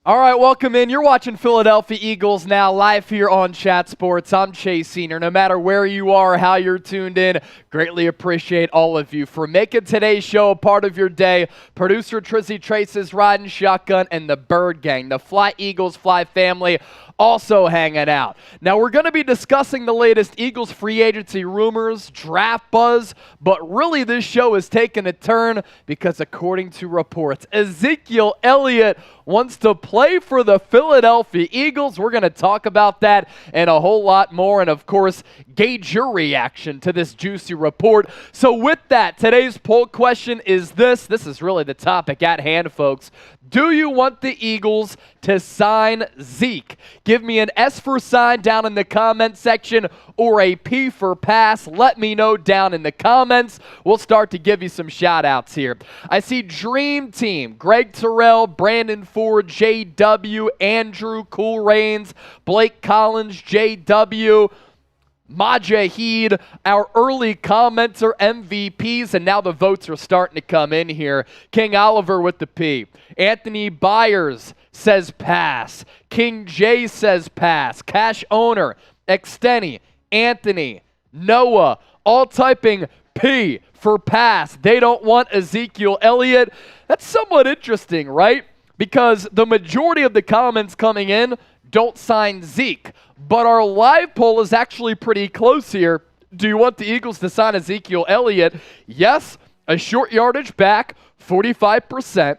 All right, welcome in. You're watching Philadelphia Eagles Now live here on Chat Sports. I'm Chase Senior. No matter where you are, how you're tuned in, greatly appreciate all of you for making today's show a part of your day. Producer Trizzy Trace's riding shotgun and the Bird Gang, the Fly Eagles Fly family, also hanging out. Now, we're going to be discussing the latest Eagles free agency rumors, draft buzz, but really this show is taking a turn because according to reports, Ezekiel Elliott wants to play for the Philadelphia Eagles. We're going to talk about that and a whole lot more, and of course, gauge your reaction to this juicy report. So with that, today's poll question is this. This is really the topic at hand, folks. Do you want the Eagles to sign Zeke? Give me an S for sign down in the comment section or a P for pass. Let me know down in the comments. We'll start to give you some shout outs here. I see Dream Team, Greg Terrell, Brandon Ford, JW, Andrew, Cool Rains, Blake Collins, JW, Majahid, our early commenter MVPs, and now the votes are starting to come in here. King Oliver with the P. Anthony Byers says pass. King J says pass. Cash Owner, Exteni, Anthony, Noah, all typing P for pass. They don't want Ezekiel Elliott. That's somewhat interesting, right? Because the majority of the comments coming in don't sign Zeke. But our live poll is actually pretty close here. Do you want the Eagles to sign Ezekiel Elliott? Yes, a short yardage back, 45%.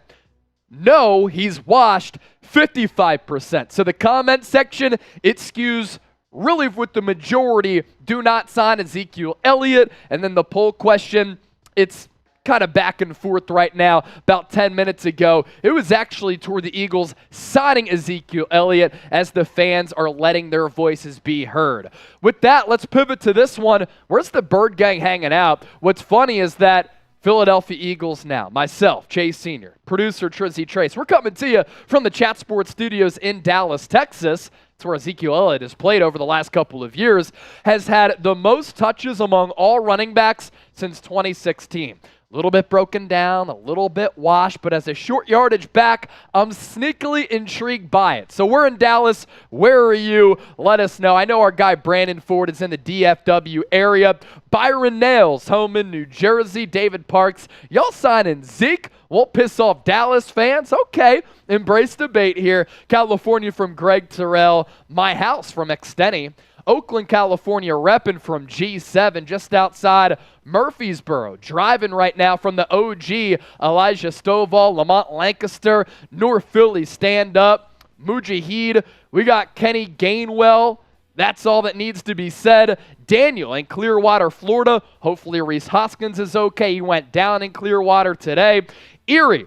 No, he's washed, 55%. So the comment section, it skews really with the majority. Do not sign Ezekiel Elliott. And then the poll question, it's kind of back and forth right now. About 10 minutes ago, it was actually toward the Eagles signing Ezekiel Elliott as the fans are letting their voices be heard. With that, let's pivot to this one. Where's the Bird Gang hanging out? What's funny is that Philadelphia Eagles Now, myself, Chase Senior, producer Trizzy Trace, we're coming to you from the Chat Sports Studios in Dallas, Texas. That's where Ezekiel Elliott has played over the last couple of years, has had the most touches among all running backs since 2016. A little bit broken down, a little bit washed, but as a short yardage back, I'm sneakily intrigued by it. So we're in Dallas. Where are you? Let us know. I know our guy Brandon Ford is in the DFW area. Byron Nails, home in New Jersey. David Parks, y'all signing Zeke? Won't piss off Dallas fans? Okay, embrace debate here. California from Greg Terrell. My house from Exteni. Oakland, California, repping from G7 just outside Murfreesboro. Driving right now from the OG, Elijah Stovall, Lamont Lancaster, North Philly, stand up. Mujahid, we got Kenny Gainwell. That's all that needs to be said. Daniel in Clearwater, Florida. Hopefully Reese Hoskins is okay. He went down in Clearwater today. Erie,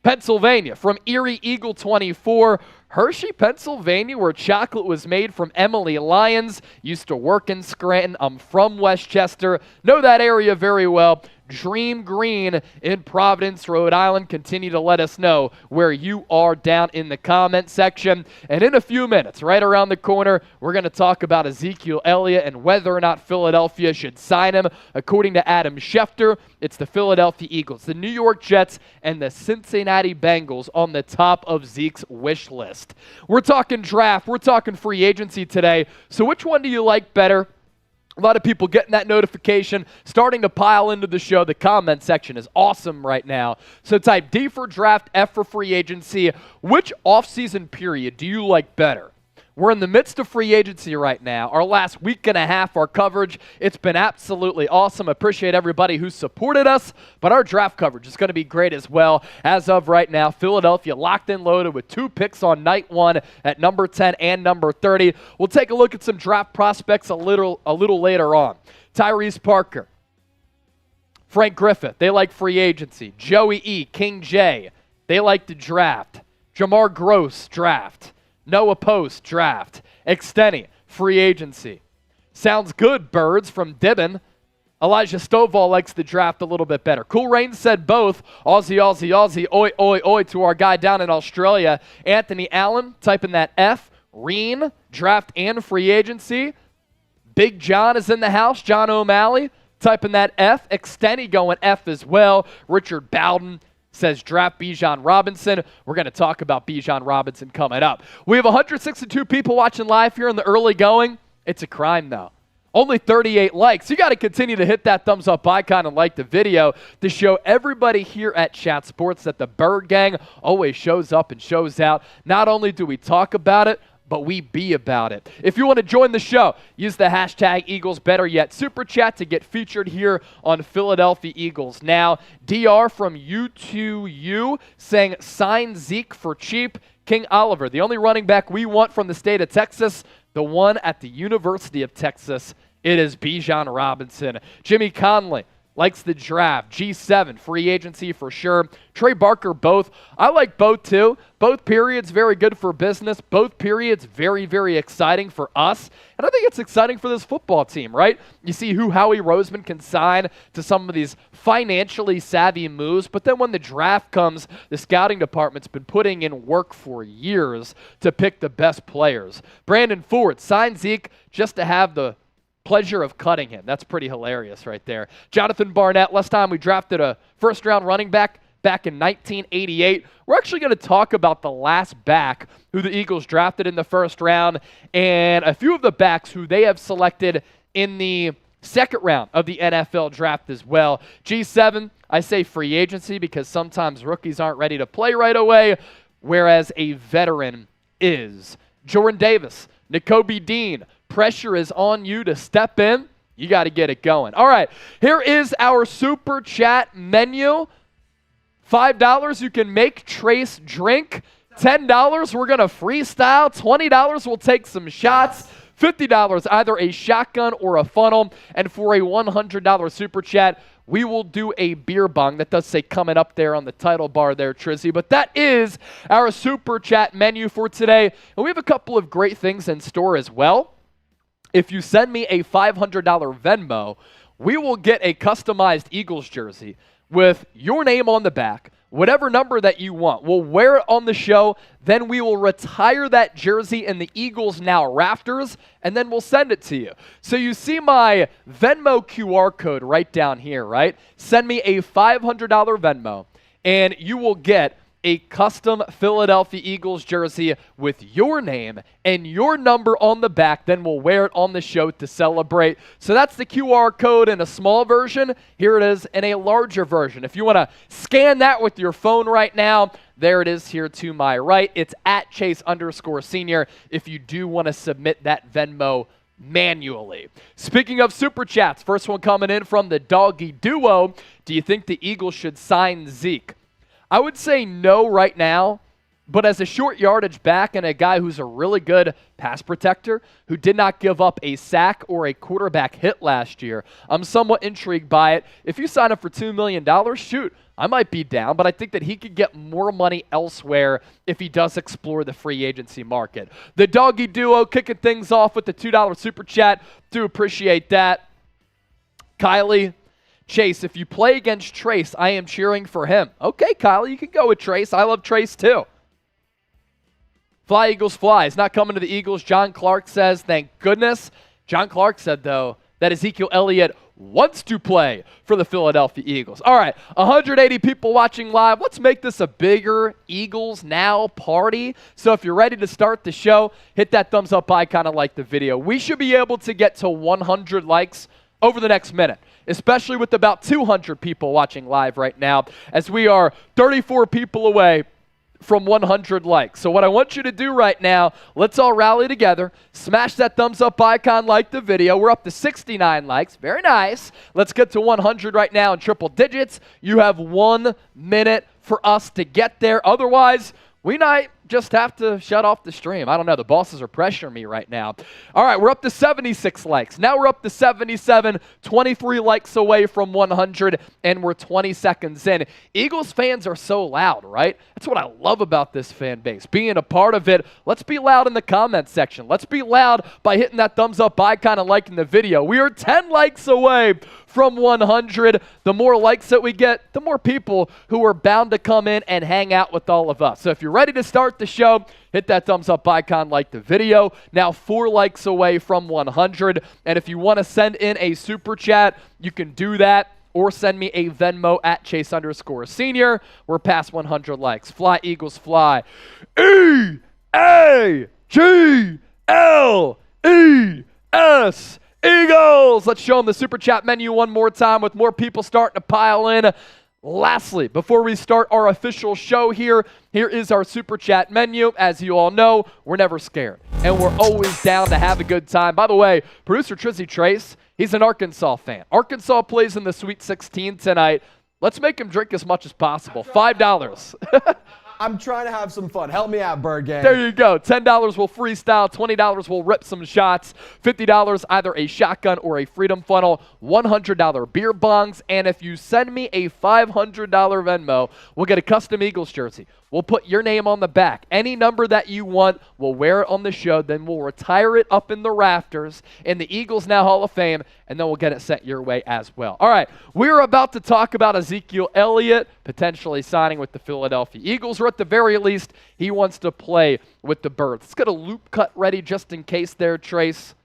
Pennsylvania, from Erie Eagle 24. Hershey, Pennsylvania, where chocolate was made from Emily Lyons. Used to work in Scranton. I'm from Westchester. Know that area very well. Dream Green in Providence, Rhode Island. Continue to let us know where you are down in the comment section. And in a few minutes, right around the corner, we're going to talk about Ezekiel Elliott and whether or not Philadelphia should sign him. According to Adam Schefter, it's the Philadelphia Eagles, the New York Jets, and the Cincinnati Bengals on the top of Zeke's wish list. We're talking draft. We're talking free agency today. So which one do you like better? A lot of people getting that notification, starting to pile into the show. The comment section is awesome right now. So type D for draft, F for free agency. Which offseason period do you like better? We're in the midst of free agency right now. Our last week and a half, our coverage, it's been absolutely awesome. Appreciate everybody who supported us, but our draft coverage is going to be great as well. As of right now, Philadelphia locked and loaded with 2 picks on night 1 at number 10 and number 30. We'll take a look at some draft prospects a little later on. Tyrese Parker, Frank Griffith, they like free agency. Joey E., King J, they like to draft. Jamar Gross, draft. Noah Post, draft. Exteni, free agency. Sounds good, Birds, from Dibben. Elijah Stovall likes the draft a little bit better. Cool Rain said both. Aussie, Aussie, Aussie, oi, oi, oi to our guy down in Australia. Anthony Allen, typing that F. Reen, draft and free agency. Big John is in the house. John O'Malley, typing that F. Exteni going F as well. Richard Bowden says draft Bijan Robinson. We're going to talk about Bijan Robinson coming up. We have 162 people watching live here in the early going. It's a crime, though. Only 38 likes. You got to continue to hit that thumbs up icon and like the video to show everybody here at Chat Sports that the Bird Gang always shows up and shows out. Not only do we talk about it, but we be about it. If you want to join the show, use the hashtag Eagles, better yet, Super Chat to get featured here on Philadelphia Eagles Now. DR from U2U saying, sign Zeke for cheap. King Oliver, the only running back we want from the state of Texas, the one at the University of Texas, it is Bijan Robinson. Jimmy Conley likes the draft. G7, free agency for sure. Trey Barker, both. I like both too. Both periods very good for business. Both periods very, very exciting for us. And I think it's exciting for this football team, right? You see who Howie Roseman can sign to some of these financially savvy moves. But then when the draft comes, the scouting department's been putting in work for years to pick the best players. Brandon Ford, sign Zeke just to have the pleasure of cutting him. That's pretty hilarious right there. Jonathan Barnett, last time we drafted a first-round running back in 1988. We're actually going to talk about the last back who the Eagles drafted in the first round and a few of the backs who they have selected in the second round of the NFL draft as well. G7, I say free agency because sometimes rookies aren't ready to play right away, whereas a veteran is. Jordan Davis, Nakobe Dean, pressure is on you to step in. You got to get it going. All right, here is our Super Chat menu. $5, you can make Trace drink. $10, we're going to freestyle. $20, we'll take some shots. $50, either a shotgun or a funnel. And for a $100 Super Chat, we will do a beer bong. That does say coming up there on the title bar there, Trizzy. But that is our Super Chat menu for today. And we have a couple of great things in store as well. If you send me a $500 Venmo, we will get a customized Eagles jersey with your name on the back, whatever number that you want. We'll wear it on the show, then we will retire that jersey in the Eagles Now rafters, and then we'll send it to you. So you see my Venmo QR code right down here, right? Send me a $500 Venmo, and you will get a custom Philadelphia Eagles jersey with your name and your number on the back. Then we'll wear it on the show to celebrate. So that's the QR code in a small version. Here it is in a larger version. If you want to scan that with your phone right now, there it is here to my right. It's at Chase_Senior if you do want to submit that Venmo manually. Speaking of Super Chats, first one coming in from the Doggy Duo. Do you think the Eagles should sign Zeke? I would say no right now, but as a short yardage back and a guy who's a really good pass protector who did not give up a sack or a quarterback hit last year, I'm somewhat intrigued by it. If you sign up for $2 million, shoot, I might be down, but I think that he could get more money elsewhere if he does explore the free agency market. The Doggy Duo kicking things off with the $2 Super Chat. Do appreciate that. Kylie, Chase, if you play against Trace, I am cheering for him. Okay, Kylie, you can go with Trace. I love Trace too. Fly, Eagles, fly. It's not coming to the Eagles. John Clark says, thank goodness. John Clark said, though, that Ezekiel Elliott wants to play for the Philadelphia Eagles. All right, 180 people watching live. Let's make this a bigger Eagles Now party. So if you're ready to start the show, hit that thumbs up icon and like the video. We should be able to get to 100 likes over the next minute, especially with about 200 people watching live right now, as we are 34 people away from 100 likes. So what I want you to do right now, let's all rally together, smash that thumbs up icon, like the video. We're up to 69 likes. Very nice. Let's get to 100 right now in triple digits. You have 1 minute for us to get there. Otherwise, we might just have to shut off the stream. I don't know. The bosses are pressuring me right now. All right, we're up to 76 likes. Now we're up to 77, 23 likes away from 100, and we're 20 seconds in. Eagles fans are so loud, right? That's what I love about this fan base. Being a part of it, let's be loud in the comment section. Let's be loud by hitting that thumbs up icon and liking the video. We are 10 likes away from 100. The more likes that we get, the more people who are bound to come in and hang out with all of us. So if you're ready to start start the show, hit that thumbs up icon, like the video. Now 4 likes away from 100. And if you want to send in a super chat, you can do that. Or send me a Venmo at Chase_Senior. We're past 100 likes. Fly, Eagles, fly. E-A-G-L-E-S. Eagles! Let's show them the super chat menu one more time with more people starting to pile in. Lastly, before we start our official show here is our super chat menu. As you all know, we're never scared, and we're always down to have a good time. By the way, producer Trizzy Trace, he's an Arkansas fan. Arkansas plays in the Sweet 16 tonight. Let's make him drink as much as possible. $5. I'm trying to have some fun. Help me out, Bird Gang. There you go. $10 will freestyle. $20 will rip some shots. $50 either a shotgun or a freedom funnel. $100 beer bongs. And if you send me a $500 Venmo, we'll get a custom Eagles jersey. We'll put your name on the back. Any number that you want, we'll wear it on the show. Then we'll retire it up in the rafters in the Eagles Now Hall of Fame, and then we'll get it sent your way as well. All right, we're about to talk about Ezekiel Elliott potentially signing with the Philadelphia Eagles, or at the very least, he wants to play with the Birds. Let's get a loop cut ready just in case there, Trace.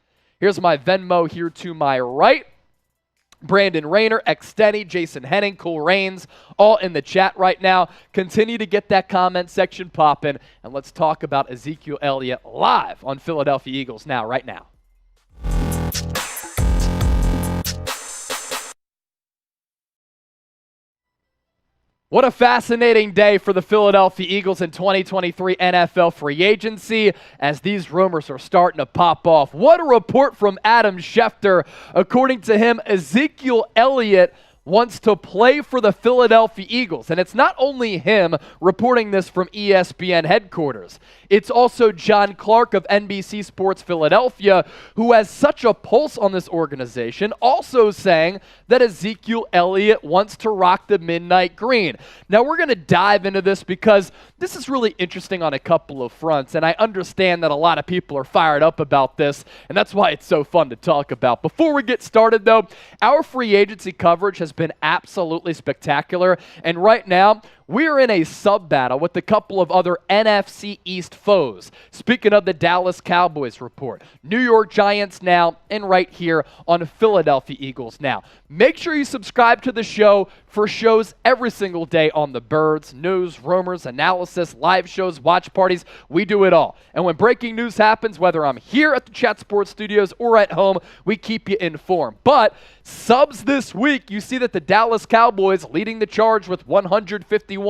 Here's my Venmo here to my right. Brandon Rayner, Exteni, Jason Henning, Cool Rains, all in the chat right now. Continue to get that comment section popping, and let's talk about Ezekiel Elliott live on Philadelphia Eagles Now, right now. What a fascinating day for the Philadelphia Eagles in 2023 NFL free agency as these rumors are starting to pop off. What a report from Adam Schefter. According to him, Ezekiel Elliott wants to play for the Philadelphia Eagles. And it's not only him reporting this from ESPN headquarters. It's also John Clark of NBC Sports Philadelphia, who has such a pulse on this organization, also saying that Ezekiel Elliott wants to rock the midnight green. Now, we're going to dive into this because this is really interesting on a couple of fronts, and I understand that a lot of people are fired up about this, and that's why it's so fun to talk about. Before we get started, though, our free agency coverage has been absolutely spectacular, and right now, we're in a sub-battle with a couple of other NFC East foes. Speaking of the Dallas Cowboys report, New York Giants now, and right here on Philadelphia Eagles Now. Make sure you subscribe to the show for shows every single day on the Birds, news, rumors, analysis, live shows, watch parties. We do it all. And when breaking news happens, whether I'm here at the Chat Sports Studios or at home, we keep you informed. But subs this week, you see that the Dallas Cowboys leading the charge with 151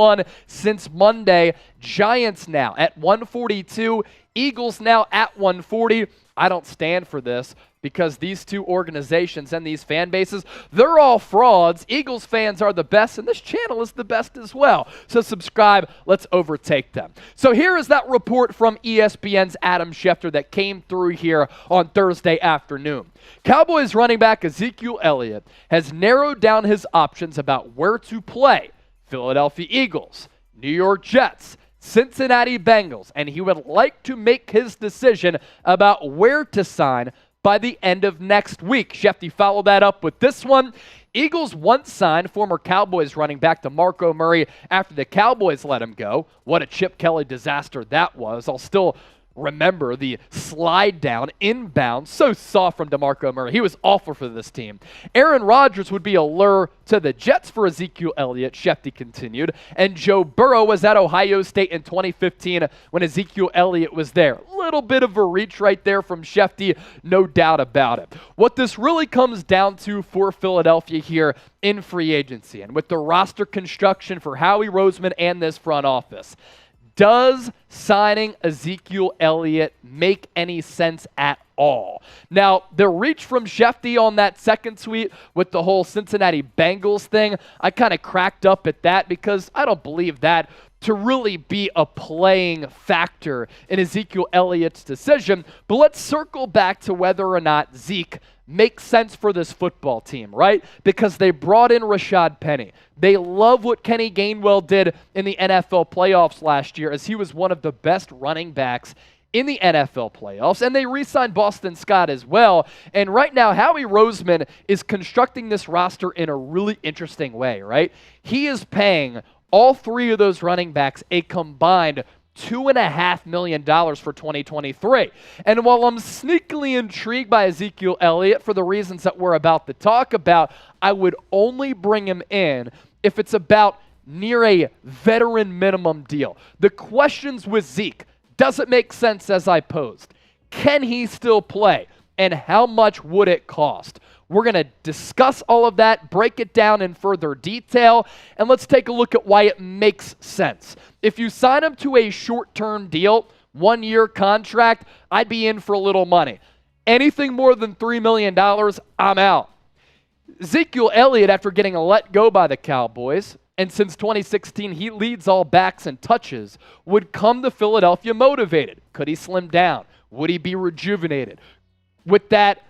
since Monday. Giants now at 142. Eagles now at 140. I don't stand for this because these two organizations and these fan bases, they're all frauds. Eagles fans are the best, and this channel is the best as well. So subscribe. Let's overtake them. So here is that report from ESPN's Adam Schefter that came through here on Thursday afternoon. Cowboys running back Ezekiel Elliott has narrowed down his options about where to play. Philadelphia Eagles, New York Jets, Cincinnati Bengals, and he would like to make his decision about where to sign by the end of next week. Schefter followed that up with this one. Eagles once signed former Cowboys running back DeMarco Murray after the Cowboys let him go. What a Chip Kelly disaster that was. I'll still remember the slide down inbound, so soft from DeMarco Murray. He was awful for this team. Aaron Rodgers would be a lure to the Jets for Ezekiel Elliott, Schefter continued, and Joe Burrow was at Ohio State in 2015 when Ezekiel Elliott was there. Little bit of a reach right there from Schefter, no doubt about it. What this really comes down to for Philadelphia here in free agency and with the roster construction for Howie Roseman and this front office, does signing Ezekiel Elliott make any sense at all? Now, the reach from Schefter on that second tweet with the whole Cincinnati Bengals thing, I kind of cracked up at that because I don't believe that to really be a playing factor in Ezekiel Elliott's decision. But let's circle back to whether or not Zeke makes sense for this football team, right? Because they brought in Rashad Penny. They love what Kenny Gainwell did in the NFL playoffs last year, as he was one of the best running backs in the NFL playoffs, and they re-signed Boston Scott as well. And right now, Howie Roseman is constructing this roster in a really interesting way, right? He is paying all three of those running backs a combined $2.5 million for 2023. And while I'm sneakily intrigued by Ezekiel Elliott for the reasons that we're about to talk about, I would only bring him in if it's about near a veteran minimum deal. The questions with Zeke, does it make sense as I posed? Can he still play? And how much would it cost? We're going to discuss all of that, break it down in further detail, and let's take a look at why it makes sense. If you sign him to a short-term deal, 1-year contract, I'd be in for a little money. Anything more than $3 million, I'm out. Ezekiel Elliott, after getting let go by the Cowboys, and since 2016 he leads all backs and touches, would come to Philadelphia motivated. Could he slim down? Would he be rejuvenated? With that,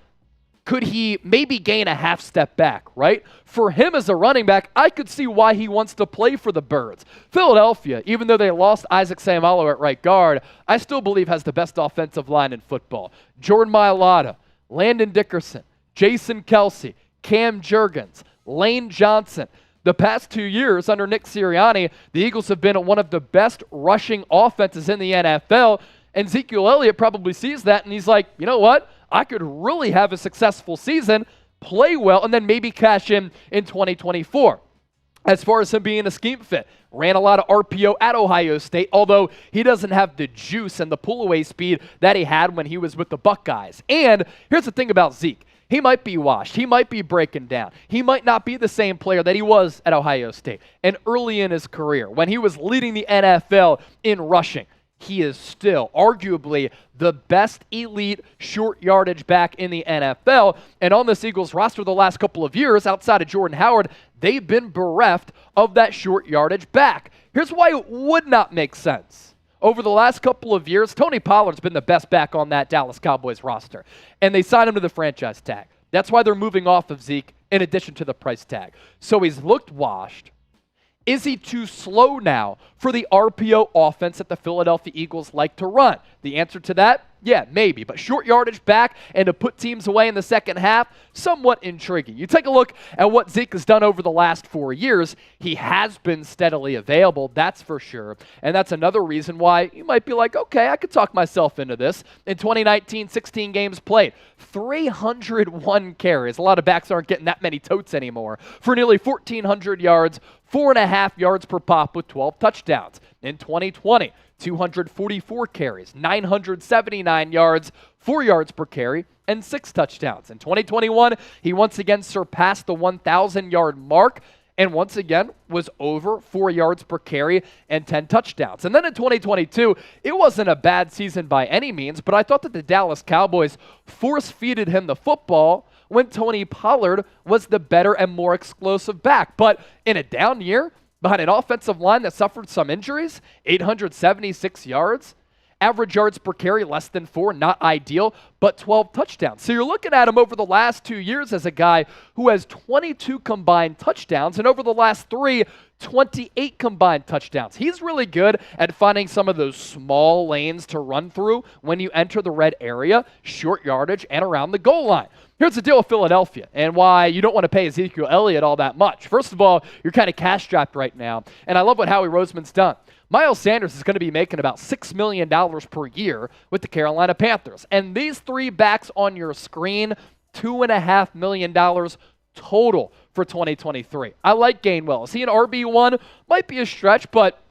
could he maybe gain a half step back, right? For him as a running back, I could see why he wants to play for the Birds. Philadelphia, even though they lost Isaac Seumalo at right guard, I still believe has the best offensive line in football. Jordan Mailata, Landon Dickerson, Jason Kelsey, Cam Jurgens, Lane Johnson. The past 2 years under Nick Sirianni, the Eagles have been one of the best rushing offenses in the NFL, and Ezekiel Elliott probably sees that, and he's like, you know what? I could really have a successful season, play well, and then maybe cash in 2024. As far as him being a scheme fit, ran a lot of RPO at Ohio State, although he doesn't have the juice and the pull-away speed that he had when he was with the Buckeyes. And here's the thing about Zeke. He might be washed. He might be breaking down. He might not be the same player that he was at Ohio State. And early in his career, when he was leading the NFL in rushing, he is still arguably the best elite short yardage back in the NFL. And on this Eagles roster the last couple of years, outside of Jordan Howard, they've been bereft of that short yardage back. Here's why it would not make sense. Over the last couple of years, Tony Pollard's been the best back on that Dallas Cowboys roster. And they signed him to the franchise tag. That's why they're moving off of Zeke in addition to the price tag. So he's looked washed. Is he too slow now for the RPO offense that the Philadelphia Eagles like to run? The answer to that, yeah, maybe. But short yardage back and to put teams away in the second half, somewhat intriguing. You take a look at what Zeke has done over the last 4 years. He has been steadily available, that's for sure. And that's another reason why you might be like, okay, I could talk myself into this. In 2019, 16 games played, 301 carries. A lot of backs aren't getting that many totes anymore. For nearly 1,400 yards, 4.5 yards per pop with 12 touchdowns. In 2020, 244 carries, 979 yards, 4 yards per carry, and 6 touchdowns. In 2021, he once again surpassed the 1,000-yard mark and once again was over 4 yards per carry and 10 touchdowns. And then in 2022, it wasn't a bad season by any means, but I thought that the Dallas Cowboys force-feeded him the football when Tony Pollard was the better and more explosive back. But in a down year, behind an offensive line that suffered some injuries, 876 yards, average yards per carry less than 4, not ideal, but 12 touchdowns. So you're looking at him over the last 2 years as a guy who has 22 combined touchdowns, and over the last 3, 28 combined touchdowns. He's really good at finding some of those small lanes to run through when you enter the red area, short yardage, and around the goal line. Here's the deal with Philadelphia and why you don't want to pay Ezekiel Elliott all that much. First of all, you're kind of cash-strapped right now, and I love what Howie Roseman's done. Miles Sanders is going to be making about $6 million per year with the Carolina Panthers. And these 3 backs on your screen, $2.5 million total for 2023. I like Gainwell. Is he an RB1? Might be a stretch, but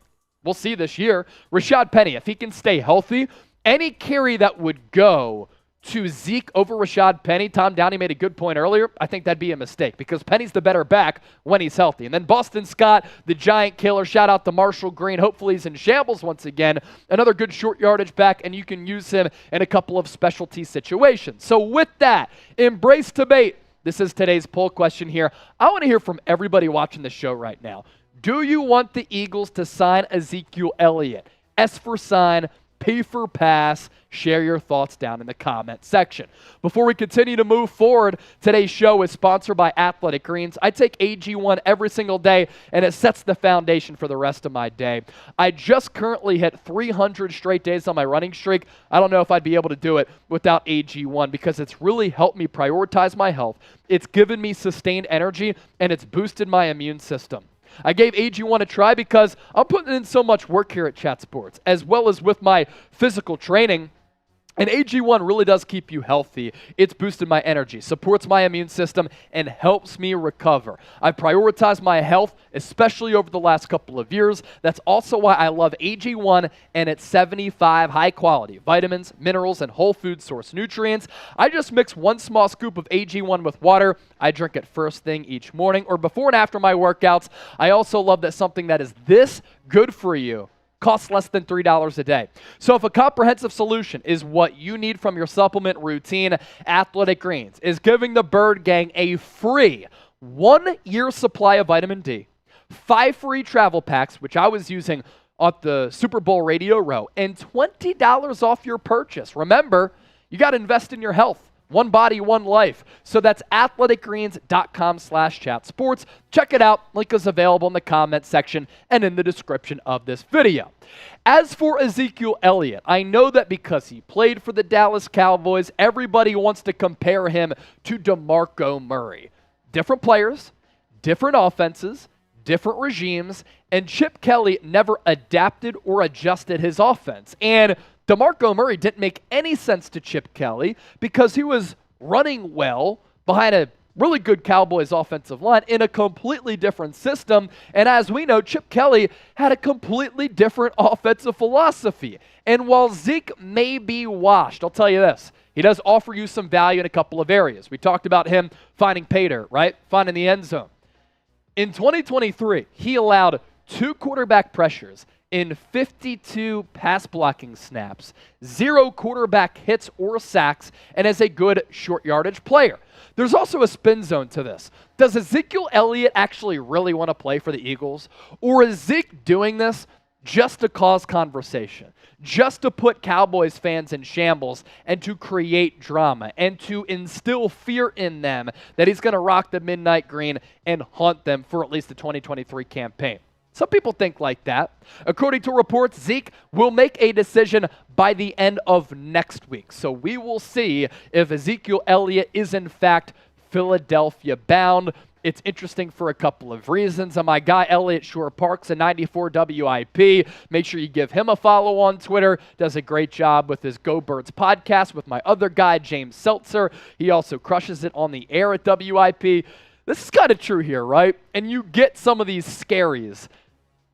we'll see this year. Rashad Penny, if he can stay healthy, any carry that would go to Zeke over Rashad Penny, Tom Downey made a good point earlier, I think that'd be a mistake because Penny's the better back when he's healthy. And then Boston Scott, the giant killer, shout out to Marshall Green. Hopefully he's in shambles once again. Another good short yardage back, and you can use him in a couple of specialty situations. So with that, embrace debate. This is today's poll question here. I want to hear from everybody watching the show right now. Do you want the Eagles to sign Ezekiel Elliott? S for sign, P for pass. Share your thoughts down in the comment section. Before we continue to move forward, today's show is sponsored by Athletic Greens. I take AG1 every single day, and it sets the foundation for the rest of my day. I just currently hit 300 straight days on my running streak. I don't know if I'd be able to do it without AG1 because it's really helped me prioritize my health. It's given me sustained energy, and it's boosted my immune system. I gave AG1 a try because I'm putting in so much work here at Chat Sports, as well as with my physical training. And AG1 really does keep you healthy. It's boosted my energy, supports my immune system, and helps me recover. I've prioritized my health, especially over the last couple of years. That's also why I love AG1 and its 75 high-quality vitamins, minerals, and whole food source nutrients. I just mix 1 small scoop of AG1 with water. I drink it first thing each morning or before and after my workouts. I also love that something that is this good for you costs less than $3 a day. So if a comprehensive solution is what you need from your supplement routine, Athletic Greens is giving the Bird Gang a free 1-year supply of vitamin D, 5 free travel packs, which I was using at the Super Bowl Radio Row, and $20 off your purchase. Remember, you got to invest in your health. One body, one life. So that's athleticgreens.com/chatsports. Check it out. Link is available in the comment section and in the description of this video. As for Ezekiel Elliott, I know that because he played for the Dallas Cowboys, everybody wants to compare him to DeMarco Murray. Different players, different offenses, different regimes, and Chip Kelly never adapted or adjusted his offense. And DeMarco Murray didn't make any sense to Chip Kelly because he was running well behind a really good Cowboys offensive line in a completely different system. And as we know, Chip Kelly had a completely different offensive philosophy. And while Zeke may be washed, I'll tell you this, he does offer you some value in a couple of areas. We talked about him finding pay dirt, right? Finding the end zone. In 2023, he allowed 2 quarterback pressures in 52 pass blocking snaps, 0 quarterback hits or sacks, and is a good short yardage player. There's also a spin zone to this. Does Ezekiel Elliott actually really want to play for the Eagles? Or is Zeke doing this just to cause conversation, just to put Cowboys fans in shambles and to create drama and to instill fear in them that he's going to rock the midnight green and haunt them for at least the 2023 campaign? Some people think like that. According to reports, Zeke will make a decision by the end of next week. So we will see if Ezekiel Elliott is in fact Philadelphia bound. It's interesting for a couple of reasons. And my guy Elliott Shore Parks at 94 WIP. Make sure you give him a follow on Twitter. Does a great job with his Go Birds podcast with my other guy, James Seltzer. He also crushes it on the air at WIP. This is kind of true here, right? And you get some of these scaries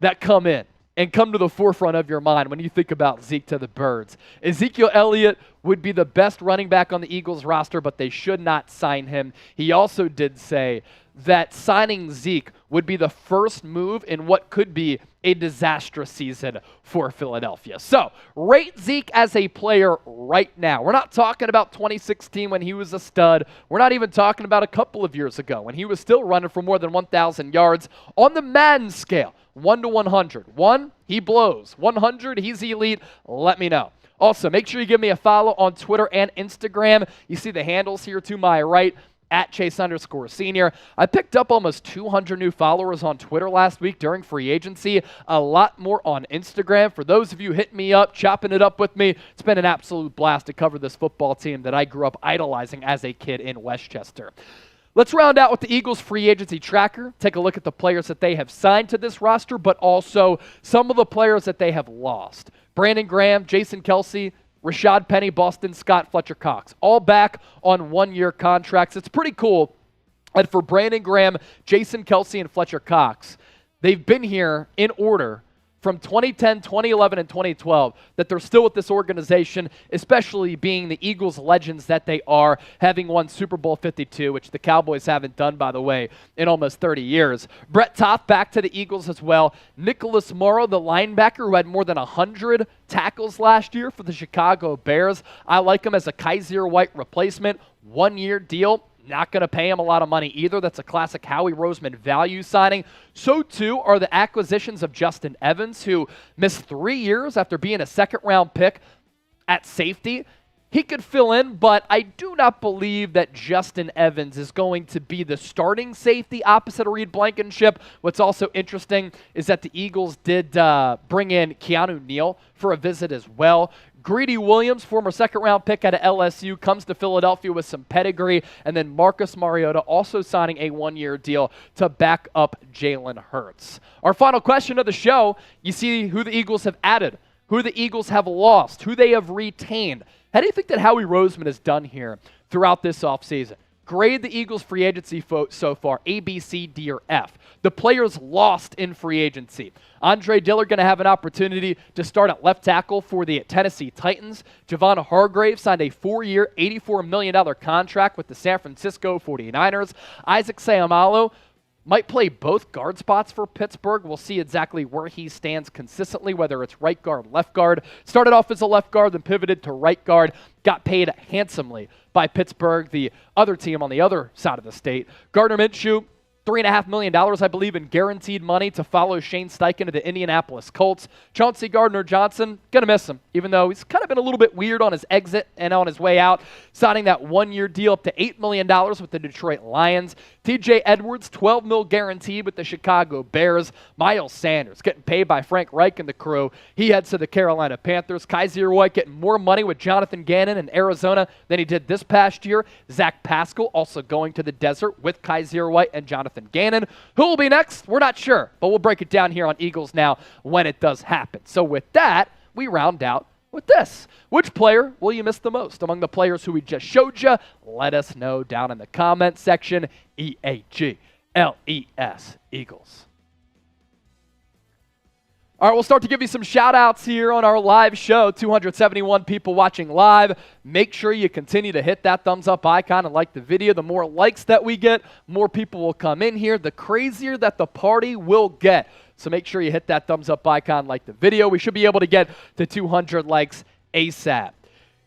that come in and come to the forefront of your mind when you think about Zeke to the Birds. Ezekiel Elliott would be the best running back on the Eagles roster, but they should not sign him. He also did say that signing Zeke would be the first move in what could be a disastrous season for Philadelphia. So, rate Zeke as a player right now. We're not talking about 2016 when he was a stud. We're not even talking about a couple of years ago when he was still running for more than 1,000 yards. On the Madden scale, 1 to 100. 1, he blows. 100, he's elite. Let me know. Also, make sure you give me a follow on Twitter and Instagram. You see the handles here to my right, at Chase_Senior. I picked up almost 200 new followers on Twitter last week during free agency. A lot more on Instagram. For those of you hitting me up, chopping it up with me, it's been an absolute blast to cover this football team that I grew up idolizing as a kid in Westchester. Let's round out with the Eagles free agency tracker. Take a look at the players that they have signed to this roster, but also some of the players that they have lost. Brandon Graham, Jason Kelce, Rashad Penny, Boston Scott, Fletcher Cox, all back on 1-year contracts. It's pretty cool. And for Brandon Graham, Jason Kelce, and Fletcher Cox, they've been here in order from 2010, 2011, and 2012, that they're still with this organization, especially being the Eagles legends that they are, having won Super Bowl 52, which the Cowboys haven't done, by the way, in almost 30 years. Brett Toth back to the Eagles as well. Nicholas Morrow, the linebacker who had more than 100 tackles last year for the Chicago Bears. I like him as a Kaiser White replacement. 1-year deal. Not going to pay him a lot of money either. That's a classic Howie Roseman value signing. So, too, are the acquisitions of Justin Evans, who missed 3 years after being a second-round pick at safety. He could fill in, but I do not believe that Justin Evans is going to be the starting safety opposite of Reed Blankenship. What's also interesting is that the Eagles did bring in Keanu Neal for a visit as well. Greedy Williams, former second-round pick out of LSU, comes to Philadelphia with some pedigree. And then Marcus Mariota also signing a one-year deal to back up Jalen Hurts. Our final question of the show, you see who the Eagles have added, who the Eagles have lost, who they have retained. How do you think that Howie Roseman has done here throughout this offseason? Grade the Eagles' free agency so far, A, B, C, D, or F. The players lost in free agency. Andre Dillard going to have an opportunity to start at left tackle for the Tennessee Titans. Javon Hargrave signed a 4-year, $84 million contract with the San Francisco 49ers. Isaac Seumalo might play both guard spots for Pittsburgh. We'll see exactly where he stands consistently, whether it's right guard, left guard. Started off as a left guard, then pivoted to right guard. Got paid handsomely by Pittsburgh, the other team on the other side of the state. Gardner Minshew, $3.5 million, I believe, in guaranteed money to follow Shane Steichen to the Indianapolis Colts. Chauncey Gardner-Johnson, going to miss him, even though he's kind of been a little bit weird on his exit and on his way out, signing that one-year deal up to $8 million with the Detroit Lions. TJ Edwards, $12 million guaranteed with the Chicago Bears. Miles Sanders getting paid by Frank Reich and the crew. He heads to the Carolina Panthers. Kaiser White getting more money with Jonathan Gannon in Arizona than he did this past year. Zach Pascal also going to the desert with Kaiser White and Jonathan Gannon. Who will be next? We're not sure, but we'll break it down here on Eagles Now when it does happen. So with that, we round out with this. Which player will you miss the most among the players who we just showed you? Let us know down in the comment section. EAGLES, Eagles. All right, we'll start to give you some shout-outs here on our live show. 271 people watching live. Make sure you continue to hit that thumbs-up icon and like the video. The more likes that we get, more people will come in here. The crazier that the party will get. So make sure you hit that thumbs-up icon, like the video. We should be able to get to 200 likes ASAP.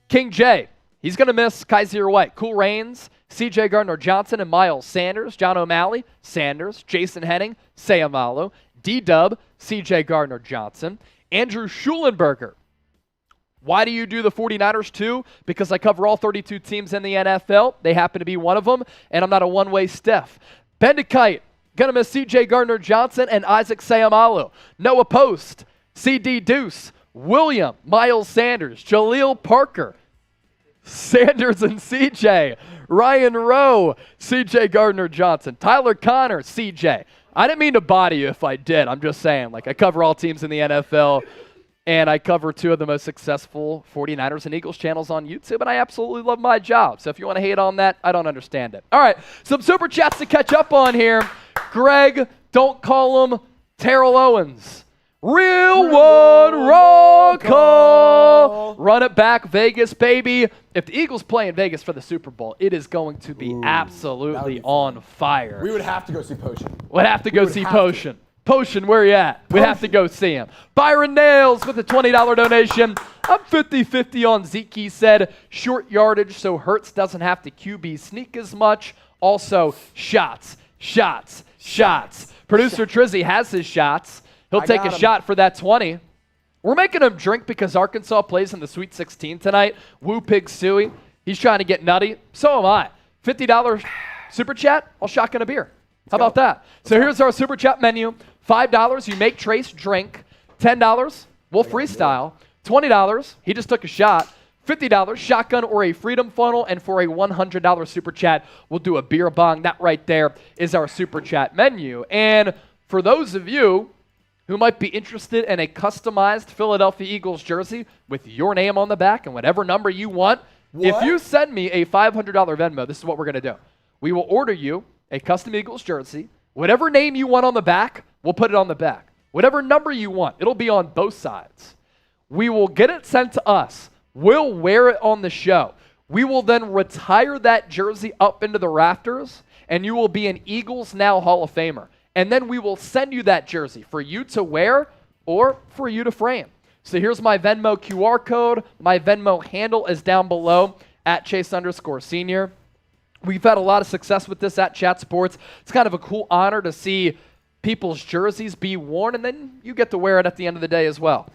King J, he's going to miss Kaiser White. Cool Rains, C.J. Gardner-Johnson, and Miles Sanders. John O'Malley, Sanders. Jason Henning, Seumalo. D-Dub, C.J. Gardner-Johnson. Andrew Schulenberger. Why do you do the 49ers too? Because I cover all 32 teams in the NFL. They happen to be one of them, and I'm not a one-way stiff. Bendikite, going to miss C.J. Gardner-Johnson and Isaac Seumalo. Noah Post, C.D. Deuce, William, Miles Sanders, Jaleel Parker, Sanders and C.J., Ryan Rowe, C.J. Gardner-Johnson, Tyler Connor, C.J. I didn't mean to body you if I did. I'm just saying, like, I cover all teams in the NFL, and I cover two of the most successful 49ers and Eagles channels on YouTube, and I absolutely love my job. So if you want to hate on that, I don't understand it. All right, some Super Chats to catch up on here. Greg, don't call him Terrell Owens. Real one, roll call. Run it back, Vegas, baby. If the Eagles play in Vegas for the Super Bowl, it is going to be absolutely on fire. We would have to go see Potion. We'd have to go see Potion. Potion, where you at? We have to go see him. Byron Nails with a $20 donation. I'm 50-50 on Zeke. He said short yardage so Hurts doesn't have to QB sneak as much. Also, shots. Producer Trizzy has his shots. He'll take a shot for that 20. We're making him drink because Arkansas plays in the Sweet 16 tonight. Woo Pig Suey. He's trying to get nutty. So am I. $50 Super Chat, I'll shotgun a beer. How about that? So here's our Super Chat menu. $5, you make Trace drink. $10, we'll freestyle. $20, he just took a shot. $50, shotgun or a Freedom Funnel. And for a $100 Super Chat, we'll do a beer bong. That right there is our Super Chat menu. And for those of you who might be interested in a customized Philadelphia Eagles jersey with your name on the back and whatever number you want, if you send me a $500 Venmo, this is what we're going to do. We will order you a custom Eagles jersey. Whatever name you want on the back, we'll put it on the back. Whatever number you want, it'll be on both sides. We will get it sent to us. We'll wear it on the show. We will then retire that jersey up into the rafters, and you will be an Eagles Now Hall of Famer. And then we will send you that jersey for you to wear or for you to frame. So here's my Venmo QR code. My Venmo handle is down below at Chase_Senior. We've had a lot of success with this at Chat Sports. It's kind of a cool honor to see people's jerseys be worn, and then you get to wear it at the end of the day as well.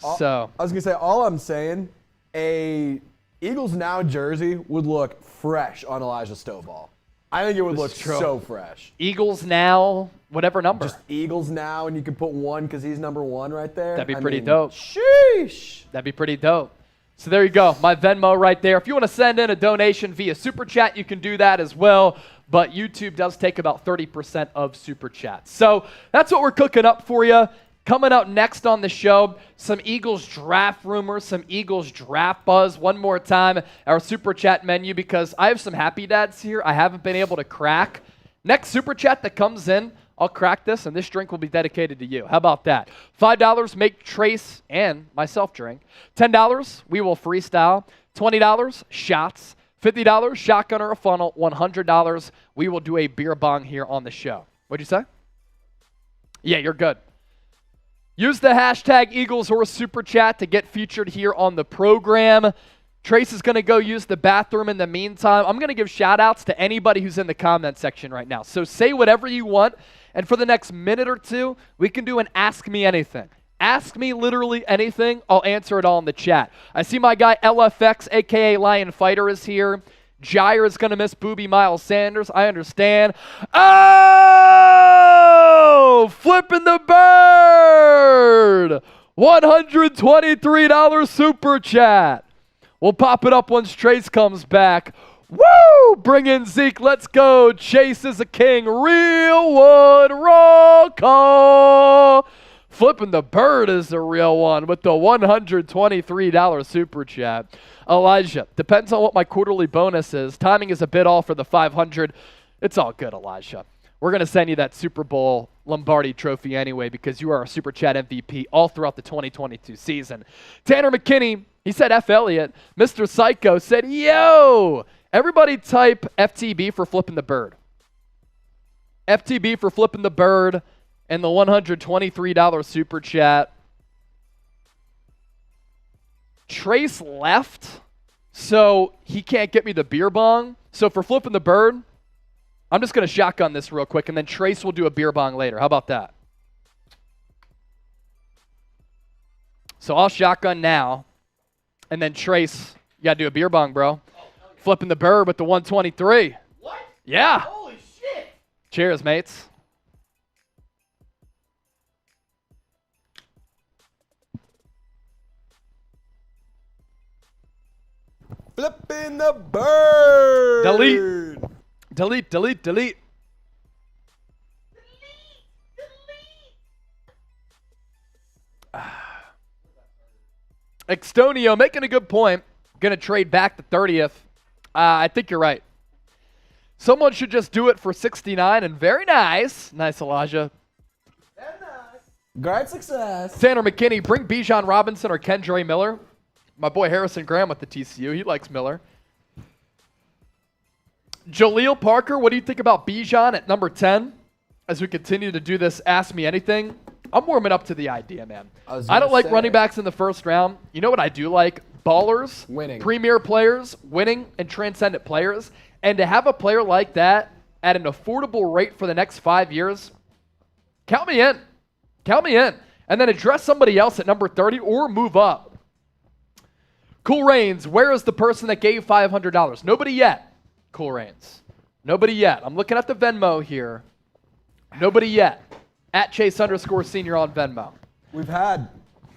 I was going to say, all I'm saying, a Eagles Now jersey would look fresh on Elijah Stovall. I think it would look so fresh. Eagles Now, whatever number. Just Eagles Now, and you can put 1 because he's number 1 right there. That'd be pretty dope. Sheesh. That'd be pretty dope. So there you go, my Venmo right there. If you want to send in a donation via Super Chat, you can do that as well. But YouTube does take about 30% of Super Chats. So that's what we're cooking up for you. Coming up next on the show, some Eagles draft rumors, some Eagles draft buzz. One more time, our Super Chat menu, because I have some happy dads here I haven't been able to crack. Next Super Chat that comes in, I'll crack this, and this drink will be dedicated to you. How about that? $5, make Trace and myself drink. $10, we will freestyle. $20, shots. $50, shotgun or a funnel. $100, we will do a beer bong here on the show. What'd you say? Yeah, you're good. Use the hashtag Eagles or Super Chat to get featured here on the program. Trace is going to go use the bathroom in the meantime. I'm going to give shout-outs to anybody who's in the comment section right now. So say whatever you want, and for the next minute or two, we can do an Ask Me Anything. Ask me literally anything. I'll answer it all in the chat. I see my guy LFX, a.k.a. Lion Fighter, is here. Jair is going to miss Booby Miles Sanders. I understand. Oh! Flipping the bird! $123 Super Chat. We'll pop it up once Trace comes back. Woo! Bring in Zeke. Let's go. Chase is a king. Real wood roll call. Flipping the bird is the real one with the $123 Super Chat. Elijah, depends on what my quarterly bonus is. Timing is a bit off for the 500. It's all good, Elijah. We're going to send you that Super Bowl Lombardi trophy anyway because you are our Super Chat MVP all throughout the 2022 season. Tanner McKinney, he said F. Elliott. Mr. Psycho said, yo, everybody type FTB for flipping the bird. FTB for flipping the bird and the $123 Super Chat. Trace left, so he can't get me the beer bong. So for flipping the bird, I'm just going to shotgun this real quick, and then Trace will do a beer bong later. How about that? So I'll shotgun now, and then Trace, you got to do a beer bong, bro. Flipping the bird with the 123. What? Yeah. Holy shit. Cheers, mates. Flipping the bird. Delete. Delete, delete, delete. Extonio making a good point. Going to trade back the 30th. I think you're right. Someone should just do it for 69 and very nice. Nice, Elijah. Very nice. Great success. Tanner McKinney, bring Bijan Robinson or Kendra Miller. My boy Harrison Graham with the TCU. He likes Miller. Jaleel Parker, what do you think about Bijan at number 10? As we continue to do this Ask Me Anything. I'm warming up to the idea, man. I don't like running backs in the first round. You know what I do like? Ballers, winning, premier players, winning, and transcendent players. And to have a player like that at an affordable rate for the next 5 years, count me in. Count me in. And then address somebody else at number 30 or move up. Cool Reigns, where is the person that gave $500? Nobody yet. Cool Reigns. Nobody yet. I'm looking at the Venmo here. Nobody yet. At Chase_Senior on Venmo.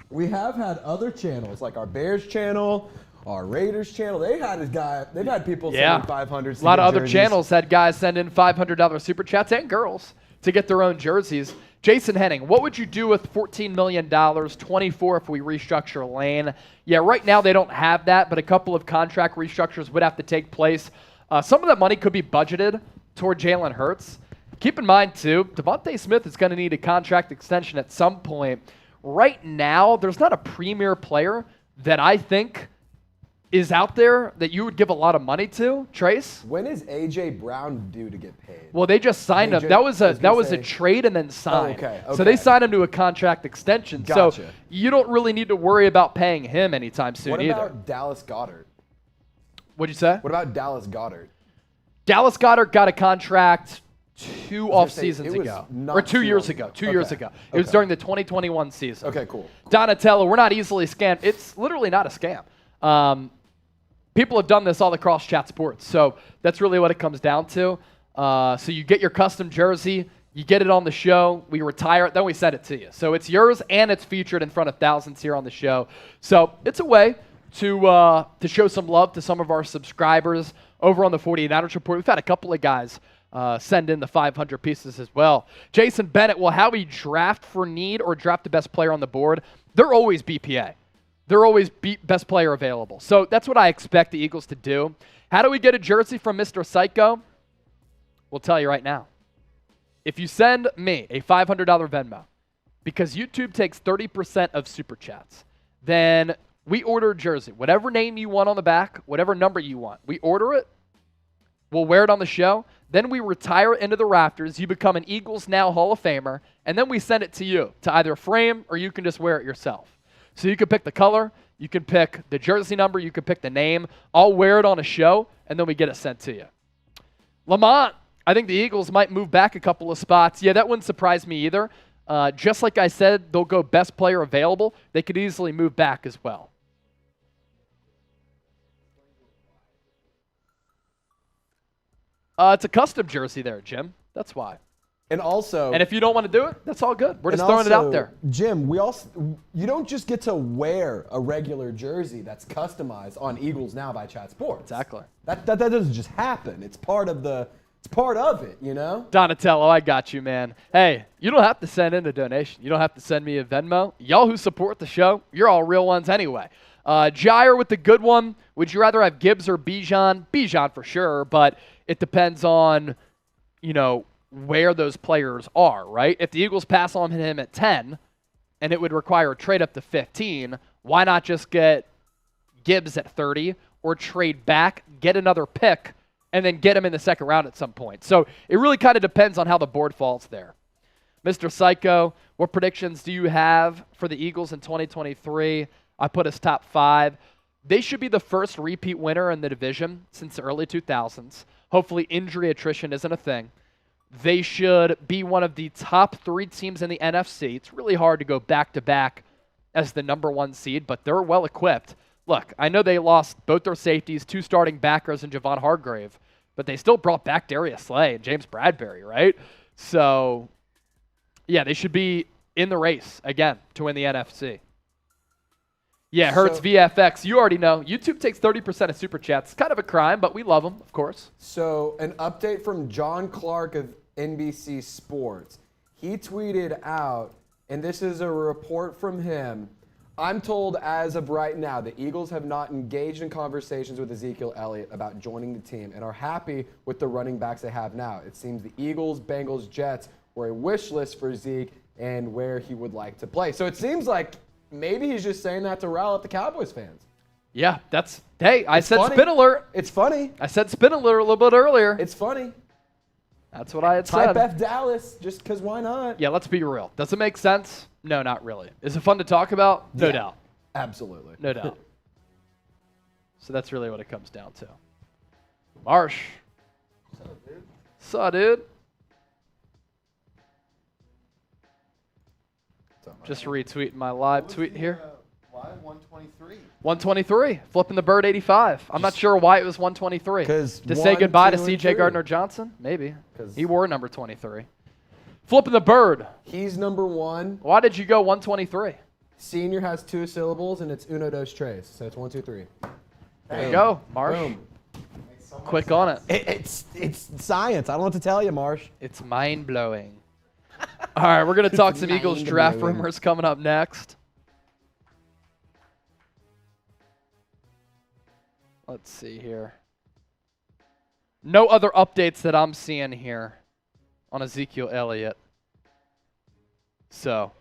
We have had other channels like our Bears channel, our Raiders channel. They've had people sending 500. A lot of other channels had guys send in $500 super chats and girls to get their own jerseys. Jason Henning, what would you do with $14 million, 24 if we restructure Lane? Yeah, right now they don't have that, but a couple of contract restructures would have to take place. Some of that money could be budgeted toward Jalen Hurts. Keep in mind, too, Devontae Smith is going to need a contract extension at some point. Right now, there's not a premier player that I think is out there that you would give a lot of money to, Trace. When is A.J. Brown due to get paid? Well, they just signed him. That was a trade and then signed. Oh, okay. So they signed him to a contract extension. Gotcha. So you don't really need to worry about paying him anytime soon either. What about Dallas Goedert? What'd you say? What about Dallas Goedert? Dallas Goedert got a contract 2 off seasons ago. Or 2 years ago. 2 years ago. It was during the 2021 season. Okay, cool. Donatello, we're not easily scammed. It's literally not a scam. People have done this all across Chat Sports. So that's really what it comes down to. So you get your custom jersey. You get it on the show. We retire it. Then we send it to you. So it's yours and it's featured in front of thousands here on the show. So it's a way to show some love to some of our subscribers over on the 49ers Report. We've had a couple of guys send in the 500 pieces as well. Jason Bennett, will how we draft for need or draft the best player on the board? They're always BPA. They're always best player available. So that's what I expect the Eagles to do. How do we get a jersey from Mr. Psycho? We'll tell you right now. If you send me a $500 Venmo, because YouTube takes 30% of Super Chats, then we order a jersey. Whatever name you want on the back, whatever number you want, we order it. We'll wear it on the show. Then we retire it into the rafters. You become an Eagles Now Hall of Famer. And then we send it to you to either frame or you can just wear it yourself. So you can pick the color. You can pick the jersey number. You can pick the name. I'll wear it on a show, and then we get it sent to you. Lamont, I think the Eagles might move back a couple of spots. Yeah, that wouldn't surprise me either. Just like I said, they'll go best player available. They could easily move back as well. It's a custom jersey there, Jim. That's why. And also, and if you don't want to do it, that's all good. We're just throwing it out there. Jim, you don't just get to wear a regular jersey that's customized on Eagles Now by Chat Sports. Exactly. That doesn't just happen. It's part of it, you know? Donatello, I got you, man. Hey, you don't have to send in a donation. You don't have to send me a Venmo. Y'all who support the show, you're all real ones anyway. Jair with the good one. Would you rather have Gibbs or Bijan? Bijan for sure, but it depends on, where those players are, right? If the Eagles pass on him at 10 and it would require a trade up to 15, why not just get Gibbs at 30 or trade back, get another pick, and then get him in the second round at some point? So it really kind of depends on how the board falls there. Mr. Psycho, what predictions do you have for the Eagles in 2023? I put us top 5. They should be the first repeat winner in the division since the early 2000s. Hopefully injury attrition isn't a thing. They should be one of the top 3 teams in the NFC. It's really hard to go back-to-back as the number 1 seed, but they're well-equipped. Look, I know they lost both their safeties, 2 starting backers, and Javon Hargrave, but they still brought back Darius Slay and James Bradbury, right? So, yeah, they should be in the race, again, to win the NFC. Yeah, Hertz VFX, you already know. YouTube takes 30% of Super Chats. It's kind of a crime, but we love them, of course. So, an update from John Clark of NBC Sports. He tweeted out, and this is a report from him, I'm told as of right now the Eagles have not engaged in conversations with Ezekiel Elliott about joining the team and are happy with the running backs they have now. It seems the Eagles, Bengals, Jets were a wish list for Zeke and where he would like to play. So it seems like maybe he's just saying that to rile up the Cowboys fans. Yeah, I said funny. Spin alert. It's funny. I said spin alert a little bit earlier. It's funny. That's what I had said. Type F Dallas, just because why not? Yeah, let's be real. Does it make sense? No, not really. Is it fun to talk about? No doubt. Absolutely. No doubt. So that's really what it comes down to. Marsh. What's up, dude? Just retweeting my live tweet here. Live 123. 123. Flipping the bird 85. I'm not sure why it was 123. To say goodbye to C.J. Gardner-Johnson? Maybe. He wore number 23. Flipping the bird. He's number 1. Why did you go 123? Senior has 2 syllables, and it's uno, dos, tres. So it's 1, 2, 3. There you go, Marsh. Boom. Quick on it. It's science. I don't know what to tell you, Marsh. It's mind-blowing. All right, we're going to talk some Eagles draft rumors coming up next. Let's see here. No other updates that I'm seeing here on Ezekiel Elliott. So,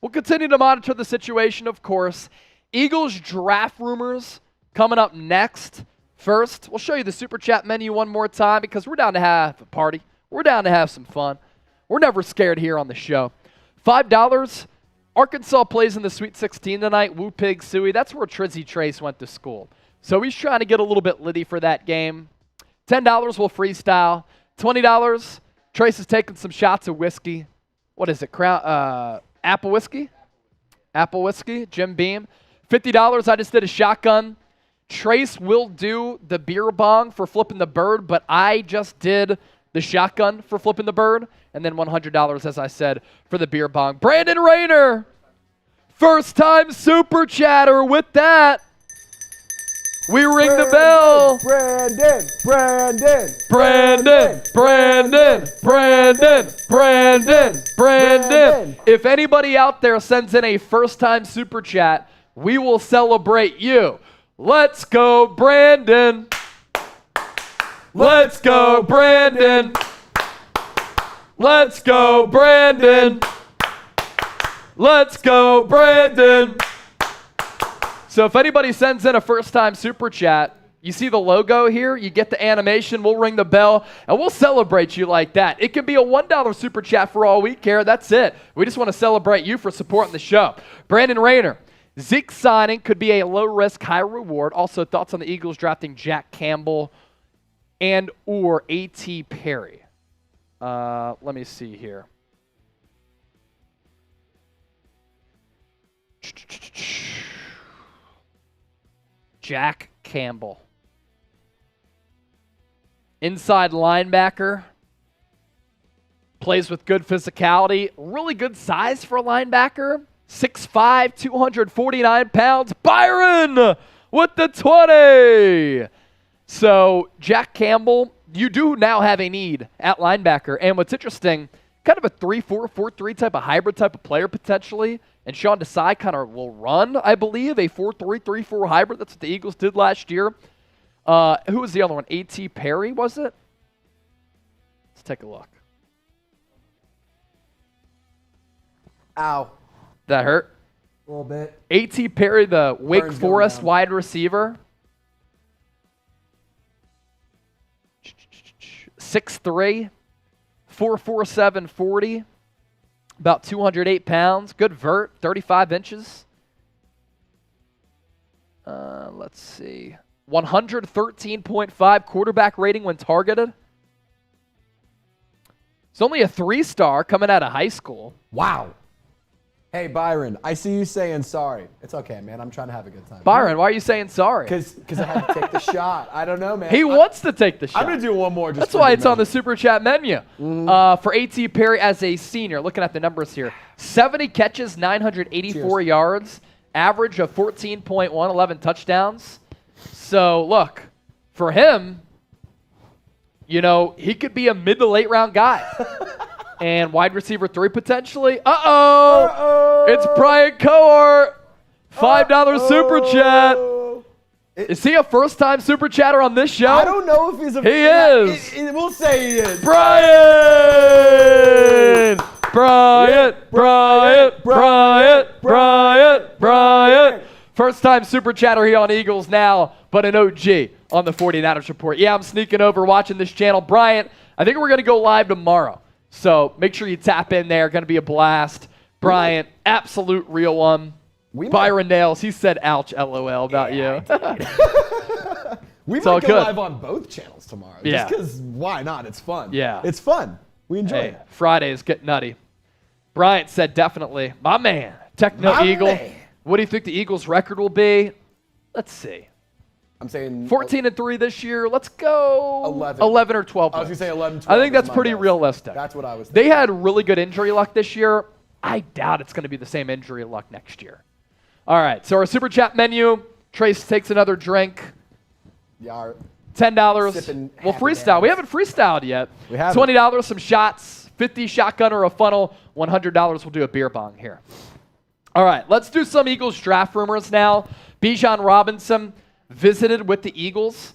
we'll continue to monitor the situation, of course. Eagles draft rumors coming up next. First, we'll show you the Super Chat menu one more time because we're down to have a party. We're down to have some fun. We're never scared here on the show. $5. Arkansas plays in the Sweet 16 tonight. Woo Pig Suey. That's where Trizzy Trace went to school. So he's trying to get a little bit litty for that game. $10 will freestyle. $20, Trace is taking some shots of whiskey. What is it? Apple whiskey? Apple whiskey. Jim Beam. $50, I just did a shotgun. Trace will do the beer bong for flipping the bird, but I just did the shotgun for flipping the bird. And then $100, as I said, for the beer bong. Brandon Rayner, first-time Super Chatter with that. We ring the bell. Brandon. Brandon. Brandon, Brandon, Brandon, Brandon, Brandon. If anybody out there sends in a first-time super chat, we will celebrate you. Let's go, Brandon. Let's go, Brandon. Let's go, Brandon. Let's go, Brandon. So if anybody sends in a first-time super chat, you see the logo here, you get the animation, we'll ring the bell, and we'll celebrate you like that. It could be a $1 super chat for all we care. That's it. We just want to celebrate you for supporting the show. Brandon Rayner, Zeke signing could be a low-risk, high-reward. Also, thoughts on the Eagles drafting Jack Campbell and or A.T. Perry. Let me see here. Jack Campbell. Inside linebacker. Plays with good physicality. Really good size for a linebacker. 6'5", 249 pounds. Byron with the 20. So, Jack Campbell, you do now have a need at linebacker. And what's interesting, kind of a 3-4, 4-3 type of hybrid type of player potentially. And Sean Desai kind of will run, I believe, a 4-3, 3-4 hybrid. That's what the Eagles did last year. Who was the other one? A.T. Perry, was it? Let's take a look. Ow. That hurt? A little bit. A.T. Perry, the Wake Burns Forest going down. wide receiver. 6'3", 4.47 40. About 208 pounds. Good vert, 35 inches. Let's see. 113.5 quarterback rating when targeted. It's only a 3-star coming out of high school. Wow. Hey, Byron, I see you saying sorry. It's okay, man. I'm trying to have a good time. Byron, why are you saying sorry? Because I had to take the shot. I don't know, man. He wants to take the shot. I'm going to do one more. That's why it's on the Super Chat menu. For A.T. Perry as a senior, looking at the numbers here. 70 catches, 984 yards, average of 14.1, 11 touchdowns. So, look, for him, you know, he could be a mid to late round guy. And wide receiver 3 potentially. Uh-oh. It's Brian Cohort. $5 Super Chat. Is he a first-time Super Chatter on this show? I don't know if he's a... He is. We'll say he is. Brian! Brian! First-time Super Chatter here on Eagles Now, but an OG on the 49ers Report. Yeah, I'm sneaking over watching this channel. Bryant, I think we're going to go live tomorrow. So make sure you tap in there. Going to be a blast. Bryant, absolute real one. Byron Nails, he said ouch, LOL about you. We all might go good. live on both channels tomorrow. Yeah. Just because why not? It's fun. Yeah. It's fun. We enjoy Hey, it. Fridays get nutty. Bryant said definitely. My man, Techno My Eagle. man. What do you think the Eagles' record will be? Let's see. I'm saying 14-3 this year. Let's go 11. or 12. I was going to say 11, 12. I think that's is my pretty guess. realistic. That's what I was thinking. They had really good injury luck this year. I doubt it's going to be the same injury luck next year. All right, so our Super Chat menu. Trace takes another drink. Yeah, $10. sipping We'll Happy freestyle. Dance. We haven't freestyled yet. We haven't. $20, some shots. 50 shotgun or a funnel. $100, we'll do a beer bong here. All right, let's do some Eagles draft rumors now. Bijan Robinson visited with the Eagles.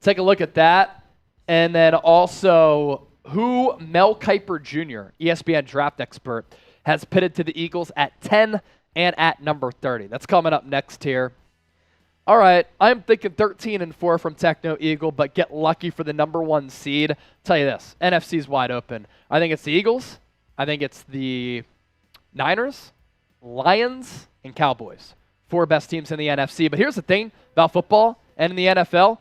Take a look at that. And then also who Mel Kiper Jr., ESPN draft expert, has pitted to the Eagles at 10 and at number 30. That's coming up next here. All right, I'm thinking 13-4 from Techno Eagle, but get lucky for the number 1 seed. I'll tell you this, NFC's wide open. I think it's the Eagles. I think it's the Niners, Lions, and Cowboys. 4 best teams in the NFC. But here's the thing about football and in the NFL,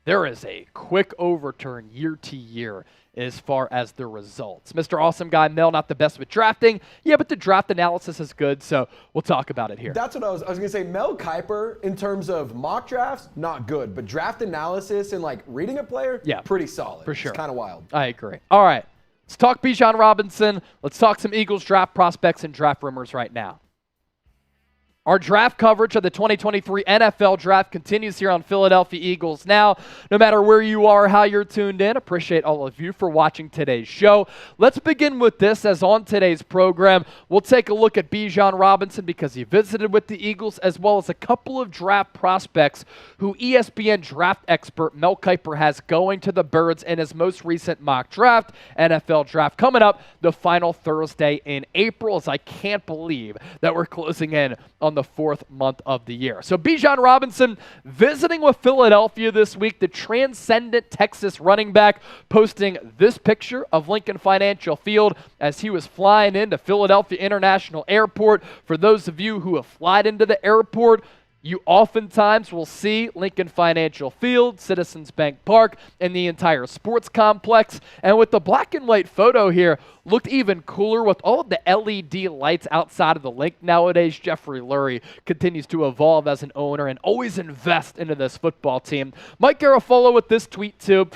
there is a quick overturn year to year as far as the results. Mr. Awesome Guy Mel, not the best with drafting. Yeah, but the draft analysis is good, so we'll talk about it here. That's what I was going to say. Mel Kiper, in terms of mock drafts, not good. But draft analysis and, like, reading a player, Yeah, pretty solid. for sure. It's kind of wild. I agree. All right, let's talk Bijan Robinson. Let's talk some Eagles draft prospects and draft rumors right now. Our draft coverage of the 2023 NFL Draft continues here on Philadelphia Eagles Now. No matter where you are, how you're tuned in, appreciate all of you for watching today's show. Let's begin with this, as on today's program, we'll take a look at Bijan Robinson because he visited with the Eagles, as well as a couple of draft prospects who ESPN draft expert Mel Kiper has going to the Birds in his most recent mock draft, NFL Draft, coming up the final Thursday in April, as I can't believe that we're closing in on the fourth month of the year. So Bijan Robinson visiting with Philadelphia this week, the transcendent Texas running back, posting this picture of Lincoln Financial Field as he was flying into Philadelphia International Airport. For those of you who have flown into the airport, you oftentimes will see Lincoln Financial Field, Citizens Bank Park, and the entire sports complex. And with the black and white photo here, looked even cooler with all of the LED lights outside of the link. Nowadays, Jeffrey Lurie continues to evolve as an owner and always invest into this football team. Mike Garafolo with this tweet too.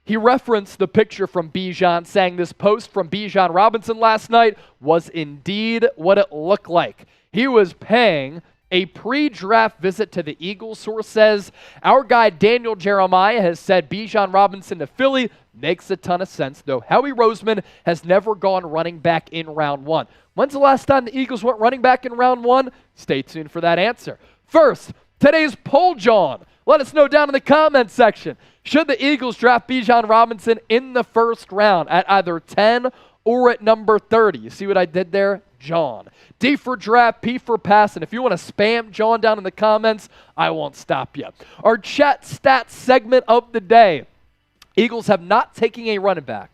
He referenced the picture from Bijan, saying this post from Bijan Robinson last night was indeed what it looked like. He was paying a pre-draft visit to the Eagles. Source says, our guy Daniel Jeremiah has said Bijan Robinson to Philly makes a ton of sense, though Howie Roseman has never gone running back in round one. When's the last time the Eagles went running back in round one? Stay tuned for that answer. First, today's poll, John. Let us know down in the comments section. Should the Eagles draft Bijan Robinson in the first round at either 10 or at number 30? You see what I did there? John. D for draft, P for pass, and if you want to spam John down in the comments, I won't stop you. Our chat stats segment of the day. Eagles have not taken a running back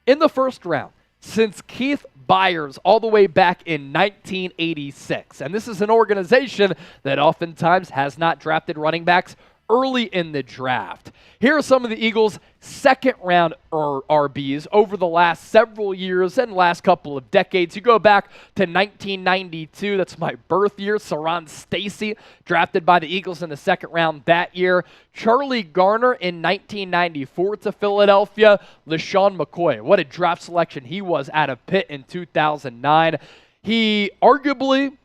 in the first round since Keith Byers all the way back in 1986. And this is an organization that oftentimes has not drafted running backs early in the draft. Here are some of the Eagles' second-round RBs over the last several years and last couple of decades. You go back to 1992, that's my birth year. Saron Stacy, drafted by the Eagles in the second round that year. Charlie Garner in 1994 to Philadelphia. LaShawn McCoy, what a draft selection he was out of Pitt in 2009. He arguably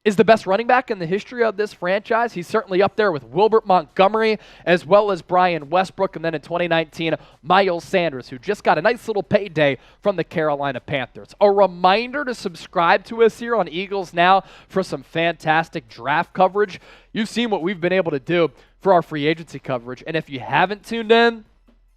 is the best running back in the history of this franchise. He's certainly up there with Wilbert Montgomery as well as Brian Westbrook. And then in 2019, Miles Sanders, who just got a nice little payday from the Carolina Panthers. A reminder to subscribe to us here on Eagles Now for some fantastic draft coverage. You've seen what we've been able to do for our free agency coverage. And if you haven't tuned in,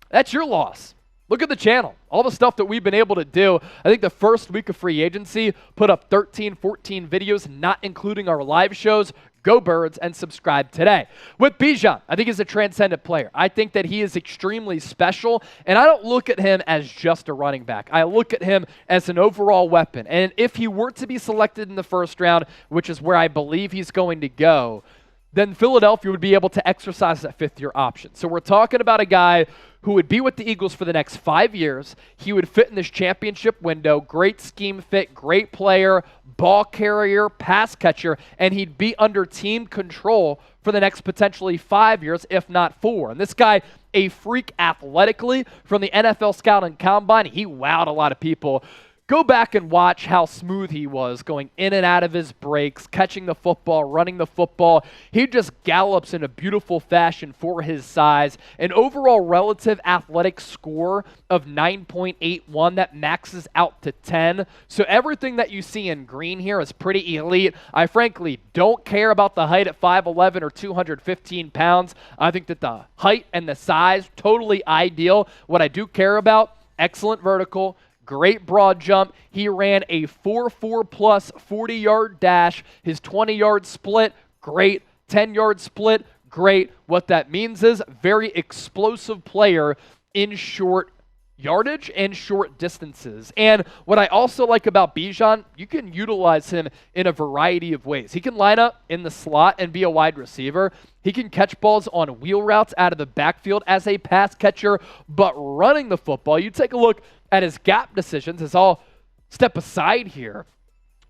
that's your loss. Look at the channel. All the stuff that we've been able to do. I think the first week of free agency put up 13, 14 videos, not including our live shows. Go Birds and subscribe today. With Bijan, I think he's a transcendent player. I think that he is extremely special, and I don't look at him as just a running back. I look at him as an overall weapon. And if he were to be selected in the first round, which is where I believe he's going to go, then Philadelphia would be able to exercise that fifth-year option. So we're talking about a guy who would be with the Eagles for the next 5 years. He would fit in this championship window. Great scheme fit, great player, ball carrier, pass catcher, and he'd be under team control for the next potentially 5 years, if not 4. And this guy, a freak athletically from the NFL Scouting Combine. He wowed a lot of people. Go back and watch how smooth he was going in and out of his breaks, catching the football, running the football. He just gallops in a beautiful fashion for his size. An overall relative athletic score of 9.81 that maxes out to 10. So everything that you see in green here is pretty elite. I frankly don't care about the height at 5'11 or 215 pounds. I think that the height and the size, totally ideal. What I do care about, excellent vertical, great broad jump. He ran a 4.4 plus 40-yard dash. His 20-yard split, great. 10-yard split, great. What that means is very explosive player in short yardage and short distances. And what I also like about Bijan, you can utilize him in a variety of ways. He can line up in the slot and be a wide receiver. He can catch balls on wheel routes out of the backfield as a pass catcher, but running the football, you take a look at his gap decisions, as I'll step aside here.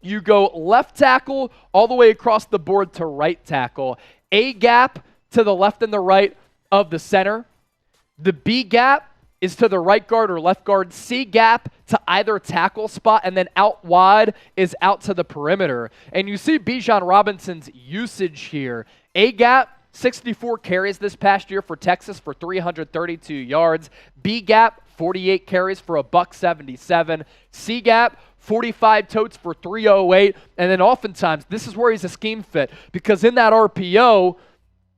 You go left tackle all the way across the board to right tackle. A gap to the left and the right of the center. The B gap is to the right guard or left guard. C gap to either tackle spot, and then out wide is out to the perimeter. And you see Bijan Robinson's usage here. A gap, 64 carries this past year for Texas for 332 yards. B gap, 48 carries for $177. C gap, 45 totes for 308. And then oftentimes, this is where he's a scheme fit, because in that RPO,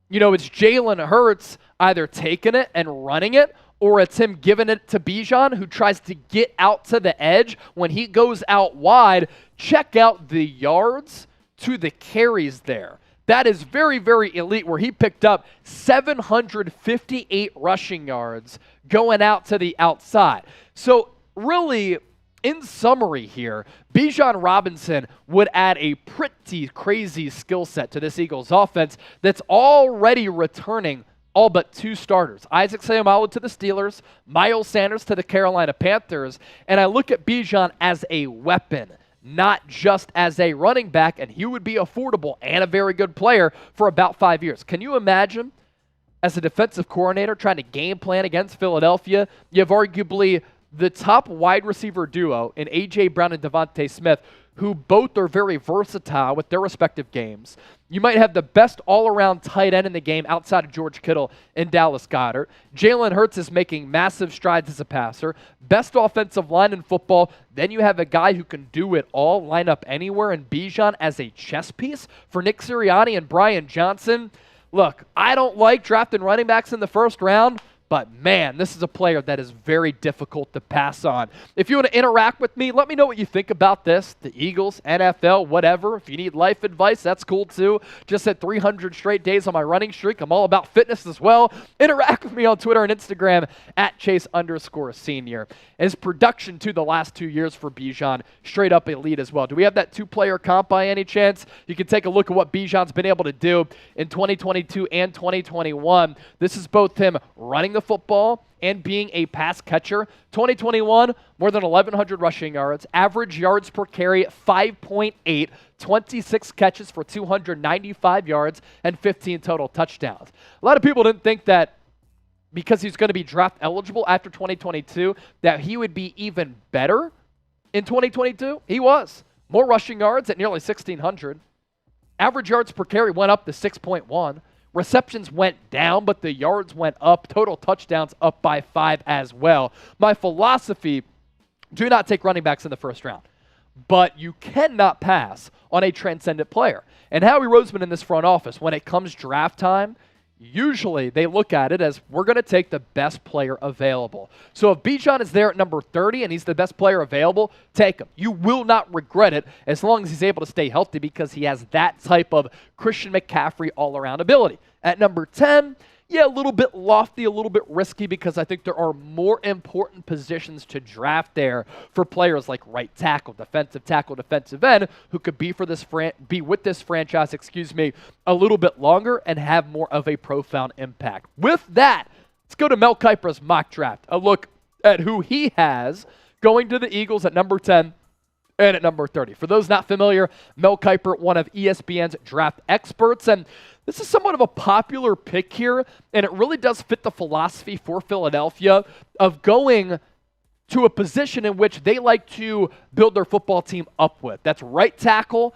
it's Jalen Hurts either taking it and running it, or it's him giving it to Bijan, who tries to get out to the edge. When he goes out wide, check out the yards to the carries there. That is very, very elite, where he picked up 758 rushing yards going out to the outside. So really, in summary here, Bijan Robinson would add a pretty crazy skill set to this Eagles offense that's already returning all but 2 starters. Isaac Seumalo to the Steelers, Miles Sanders to the Carolina Panthers, and I look at Bijan as a weapon, not just as a running back, and he would be affordable and a very good player for about 5 years. Can you imagine, as a defensive coordinator, trying to game plan against Philadelphia? You have arguably the top wide receiver duo in A.J. Brown and Devontae Smith, who both are very versatile with their respective games. You might have the best all-around tight end in the game outside of George Kittle and Dallas Goedert. Jalen Hurts is making massive strides as a passer. Best offensive line in football. Then you have a guy who can do it all, line up anywhere, and Bijan as a chess piece for Nick Sirianni and Brian Johnson. Look, I don't like drafting running backs in the first round, but man, this is a player that is very difficult to pass on. If you want to interact with me, let me know what you think about this. The Eagles, NFL, whatever. If you need life advice, that's cool too. Just hit 300 straight days on my running streak. I'm all about fitness as well. Interact with me on Twitter and Instagram at Chase_senior. His production to the last 2 years for Bijan, straight up elite as well. Do we have that 2-player comp by any chance? You can take a look at what Bijan's been able to do in 2022 and 2021. This is both him running the football and being a pass catcher. 2021, more than 1,100 rushing yards, average yards per carry 5.8, 26 catches for 295 yards, and 15 total touchdowns. A lot of people didn't think that because he's going to be draft eligible after 2022, that he would be even better in 2022. He was. More rushing yards at nearly 1,600. Average yards per carry went up to 6.1. Receptions went down, but the yards went up. Total touchdowns up by 5 as well. My philosophy, do not take running backs in the first round, but you cannot pass on a transcendent player. And Howie Roseman in this front office, when it comes draft time, usually they look at it as, we're going to take the best player available. So if Bijan is there at number 30 and he's the best player available, take him. You will not regret it as long as he's able to stay healthy, because he has that type of Christian McCaffrey all-around ability. At number 10, yeah, a little bit lofty, a little bit risky, because I think there are more important positions to draft there for players like right tackle, defensive end, who could be for this be with this franchise, a little bit longer and have more of a profound impact. With that, let's go to Mel Kiper's mock draft. A look at who he has going to the Eagles at number 10 and at number 30. For those not familiar, Mel Kiper, one of ESPN's draft experts, and this is somewhat of a popular pick here, and it really does fit the philosophy for Philadelphia of going to a position in which they like to build their football team up with. That's right tackle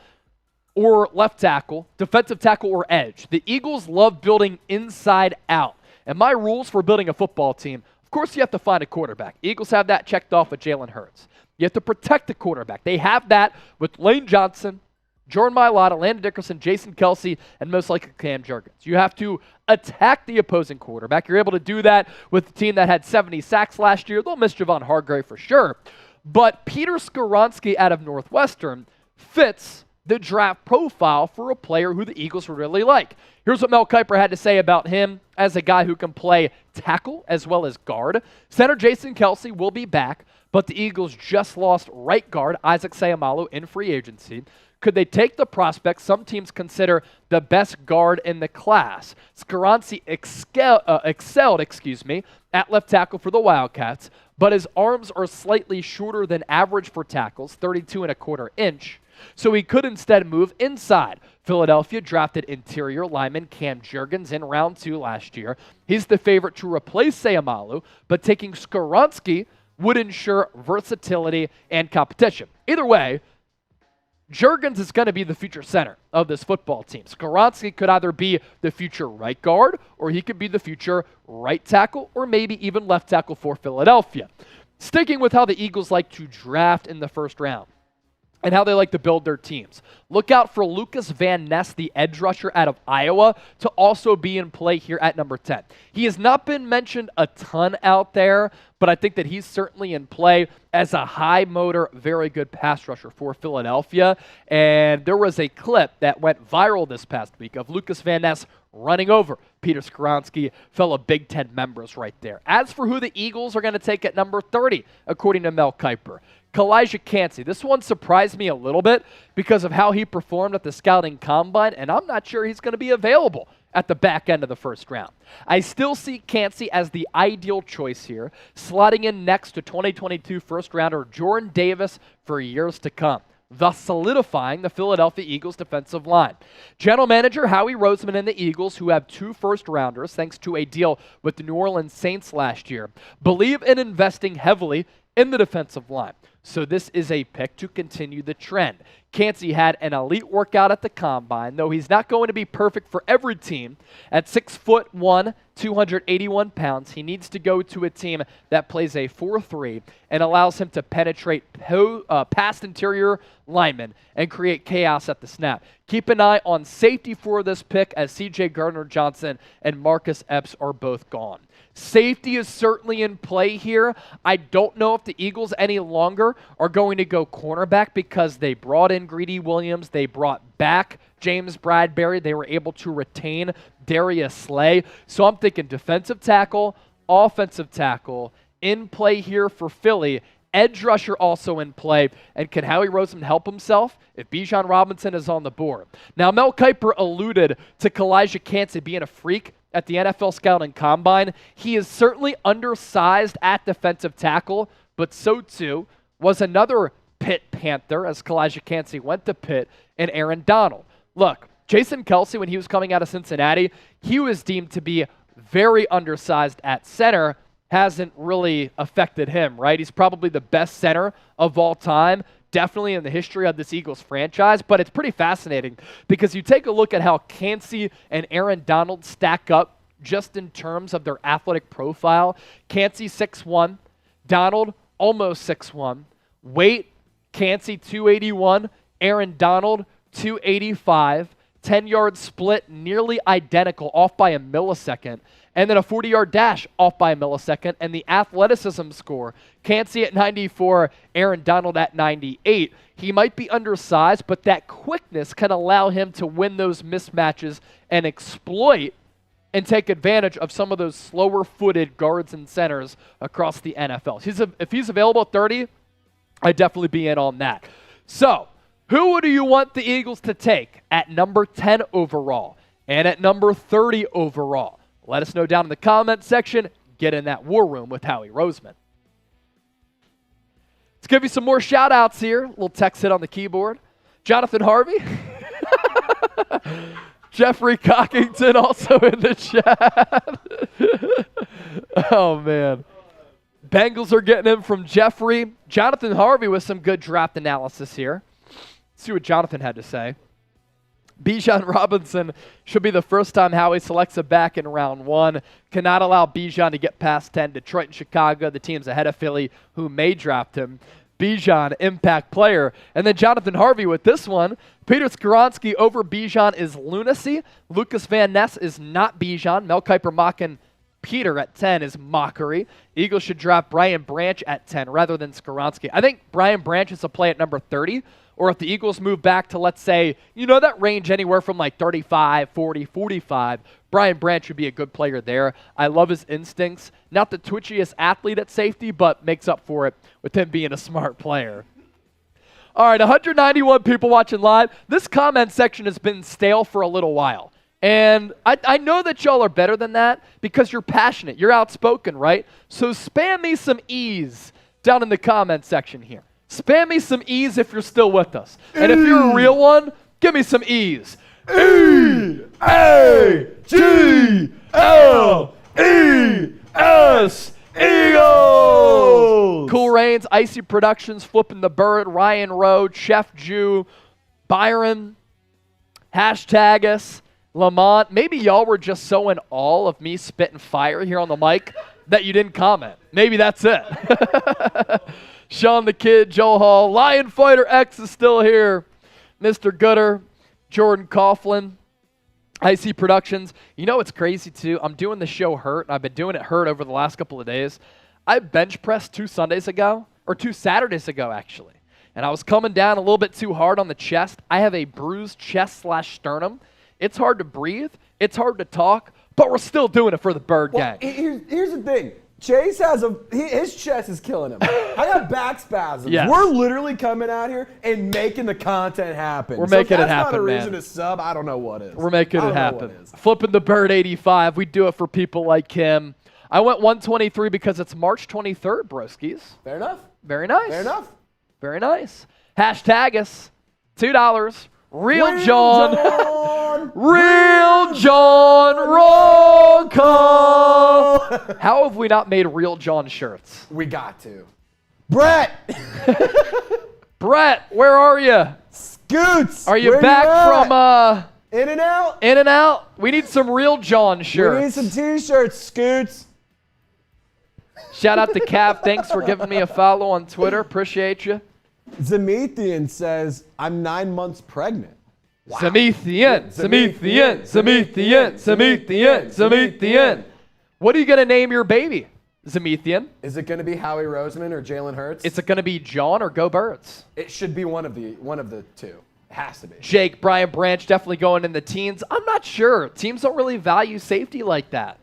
or left tackle, defensive tackle or edge. The Eagles love building inside out. And my rules for building a football team, of course you have to find a quarterback. Eagles have that checked off with Jalen Hurts. You have to protect the quarterback. They have that with Lane Johnson, Jordan Mailata, Landon Dickerson, Jason Kelsey, and most likely Cam Jurgens. You have to attack the opposing quarterback. You're able to do that with the team that had 70 sacks last year. They'll miss Javon Hargrave for sure. But Peter Skoronski out of Northwestern fits the draft profile for a player who the Eagles really like. Here's what Mel Kiper had to say about him as a guy who can play tackle as well as guard. Center Jason Kelsey will be back, but the Eagles just lost right guard Isaac Seumalo in free agency. Could they take the prospect some teams consider the best guard in the class? Skoronski excelled at left tackle for the Wildcats, but his arms are slightly shorter than average for tackles, 32.25 inch, so he could instead move inside. Philadelphia drafted interior lineman Cam Jurgens in round 2 last year. He's the favorite to replace Seumalo, but taking Skoronski would ensure versatility and competition. Either way, Jurgens is going to be the future center of this football team. Skoronski could either be the future right guard, or he could be the future right tackle, or maybe even left tackle for Philadelphia. Sticking with how the Eagles like to draft in the first round and how they like to build their teams, look out for Lucas Van Ness, the edge rusher out of Iowa, to also be in play here at number 10. He has not been mentioned a ton out there, but I think that he's certainly in play as a high-motor, very good pass rusher for Philadelphia. And there was a clip that went viral this past week of Lucas Van Ness running over Peter Skoronski, fellow Big Ten members right there. As for who the Eagles are going to take at number 30, according to Mel Kiper, Kalijah Kancey. This one surprised me a little bit because of how he performed at the scouting combine, and I'm not sure he's going to be available at the back end of the first round. I still see Kancey as the ideal choice here, slotting in next to 2022 first-rounder Jordan Davis for years to come, thus solidifying the Philadelphia Eagles defensive line. General Manager Howie Roseman and the Eagles, who have 2 first-rounders thanks to a deal with the New Orleans Saints last year, believe in investing heavily in the defensive line. So this is a pick to continue the trend. Kancey had an elite workout at the combine, though he's not going to be perfect for every team. At 6'1", 281 pounds, he needs to go to a team that plays a 4-3 and allows him to penetrate past interior linemen and create chaos at the snap. Keep an eye on safety for this pick, as C.J. Gardner-Johnson and Marcus Epps are both gone. Safety is certainly in play here. I don't know if the Eagles any longer are going to go cornerback because they brought in Greedy Williams. They brought back James Bradbury. They were able to retain Darius Slay. So I'm thinking defensive tackle, offensive tackle, in play here for Philly. Edge rusher also in play. And can Howie Roseman help himself if Bijan Robinson is on the board? Now, Mel Kiper alluded to Kalijah Kancey being a freak at the NFL Scouting Combine. He is certainly undersized at defensive tackle, but so too was another Pitt Panther as Kalijah Kancey went to Pitt, and Aaron Donald. Look, Jason Kelce, when he was coming out of Cincinnati, he was deemed to be very undersized at center. Hasn't really affected him, right? He's probably the best center of all time, definitely in the history of this Eagles franchise, but it's pretty fascinating because you take a look at how Kancey and Aaron Donald stack up just in terms of their athletic profile. Kancey 6'1", Donald almost 6'1". Weight, Kancey 281, Aaron Donald 285. 10-yard split, nearly identical, off by a millisecond. And then a 40-yard dash off by a millisecond. And the athleticism score, Kancey at 94, Aaron Donald at 98. He might be undersized, but that quickness can allow him to win those mismatches and exploit and take advantage of some of those slower-footed guards and centers across the NFL. If he's available at 30, I'd definitely be in on that. So, who do you want the Eagles to take at number 10 overall and at number 30 overall? Let us know down in the comment section. Get in that war room with Howie Roseman. Let's give you some more shout-outs here. A little text hit on the keyboard. Jonathan Harvey. Jeffrey Cockington also in the chat. Oh, man. Bengals are getting him from Jeffrey. Jonathan Harvey with some good draft analysis here. Let's see what Jonathan had to say. Bijan Robinson should be the first time Howie selects a back in round 1. Cannot allow Bijan to get past 10. Detroit and Chicago, the teams ahead of Philly who may draft him. Bijan, impact player. And then Jonathan Harvey with this one. Peter Skoronski over Bijan is lunacy. Lucas Van Ness is not Bijan. Mel Kiper mocking Peter at 10 is mockery. Eagles should draft Brian Branch at 10 rather than Skoronski. I think Brian Branch is a play at number 30. Or if the Eagles move back to, let's say, that range anywhere from like 35, 40, 45, Brian Branch would be a good player there. I love his instincts. Not the twitchiest athlete at safety, but makes up for it with him being a smart player. All right, 191 people watching live. This comment section has been stale for a little while. And I know that y'all are better than that because you're passionate. You're outspoken, right? So spam me some E's down in the comment section here. Spam me some E's if you're still with us. And if you're a real one, give me some E's. E-A-G-L-E-S, Eagles! Cool Rains, Icy Productions, Flipping the Bird, Ryan Rowe, Chef Jew, Byron, hashtag us, Lamont. Maybe y'all were just so in awe of me spitting fire here on the mic that you didn't comment. Maybe that's it. Sean the Kid, Joe Hall, Lion Fighter X is still here. Mr. Gooder, Jordan Coughlin, IC Productions. You know what's crazy too? I'm doing the show Hurt, and I've been doing it Hurt over the last couple of days. I bench pressed 2 Saturdays ago actually. And I was coming down a little bit too hard on the chest. I have a bruised chest/sternum. It's hard to breathe. It's hard to talk, but we're still doing it for the Bird Gang. Here's the thing. Chase has his chest is killing him. I got back spasms. Yes. We're literally coming out here and making the content happen. We're making it happen, If that's not a man. reason to sub, I don't know what is. We're making it I don't know happen. what is. Flipping the Bird 85. We do it for people like him. I went 123 because it's March 23rd, broskies. Fair enough. Very nice. Fair enough. Very nice. Hashtag us. $2. Real John. Real John roll call. How have we not made Real John shirts? We got to. Brett. Brett, where are you? Scoots. Are you where back at? from In and Out? In and Out? We need some Real John shirts. We need some t-shirts, Scoots. Shout out to Cap. Thanks for giving me a follow on Twitter. Appreciate you. Zemethian says, I'm 9 months pregnant. Wow. Zemethian. What are you going to name your baby? Zemethian. Is it going to be Howie Roseman or Jalen Hurts? Is it going to be John or Go Birds? It should be one of the two. It has to be. Jake, Brian Branch definitely going in the teens. I'm not sure. Teams don't really value safety like that.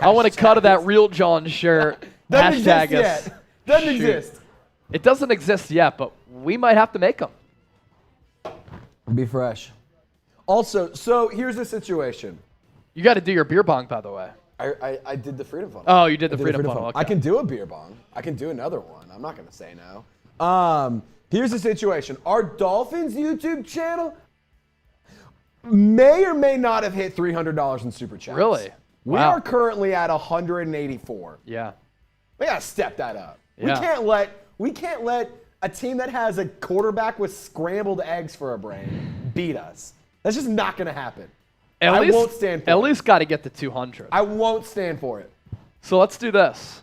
I want to cut of that Real John shirt. Doesn't Hashtag exist us. yet. Doesn't Shoot. exist. It doesn't exist yet, but we might have to make them. Be fresh. Also, so here's the situation. You got to do your beer bong, by the way. I did the Freedom Funnel. Oh, you did the Freedom Funnel. Okay. I can do a beer bong. I can do another one. I'm not going to say no. Here's the situation. Our Dolphins YouTube channel may or may not have hit $300 in super chats. Really? We Wow. are currently at 184. Yeah. We got to step that up. Yeah. We can't let a team that has a quarterback with scrambled eggs for a brain beat us. That's just not going to happen. I won't stand for it. At least got to get to 200. I won't stand for it. So let's do this.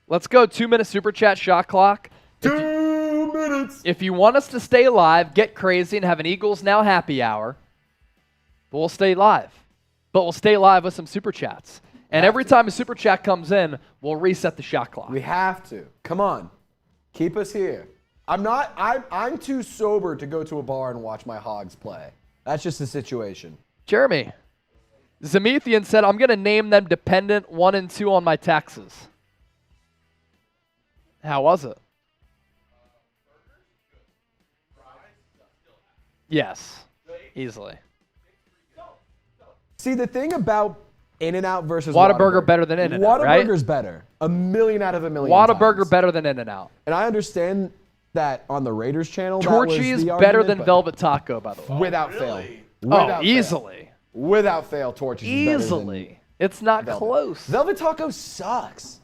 Let's go 2-minute super chat shot clock. 2 minutes. If you want us to stay live, get crazy, and have an Eagles Now happy hour, we'll stay live. But we'll stay live with some super chats. And every time a super chat comes in, we'll reset the shot clock. We have to. Come on. Keep us here. I'm too sober to go to a bar and watch my Hogs play. That's just the situation. Jeremy, Zemethian said, I'm going to name them dependent 1 and 2 on my taxes. How was it? Yes, easily. See, the thing about In-N-Out versus Whataburger better than In-N-Out, right? Whataburger's better. A million out of a million Whataburger times. better than In-N-Out. And I understand that on the Raiders channel, Torchy's better than Velvet Taco, by the way. Without fail. Oh, Without easily. Fail. Without fail, Torchy's is better Easily. It's not than close. Velvet Taco sucks.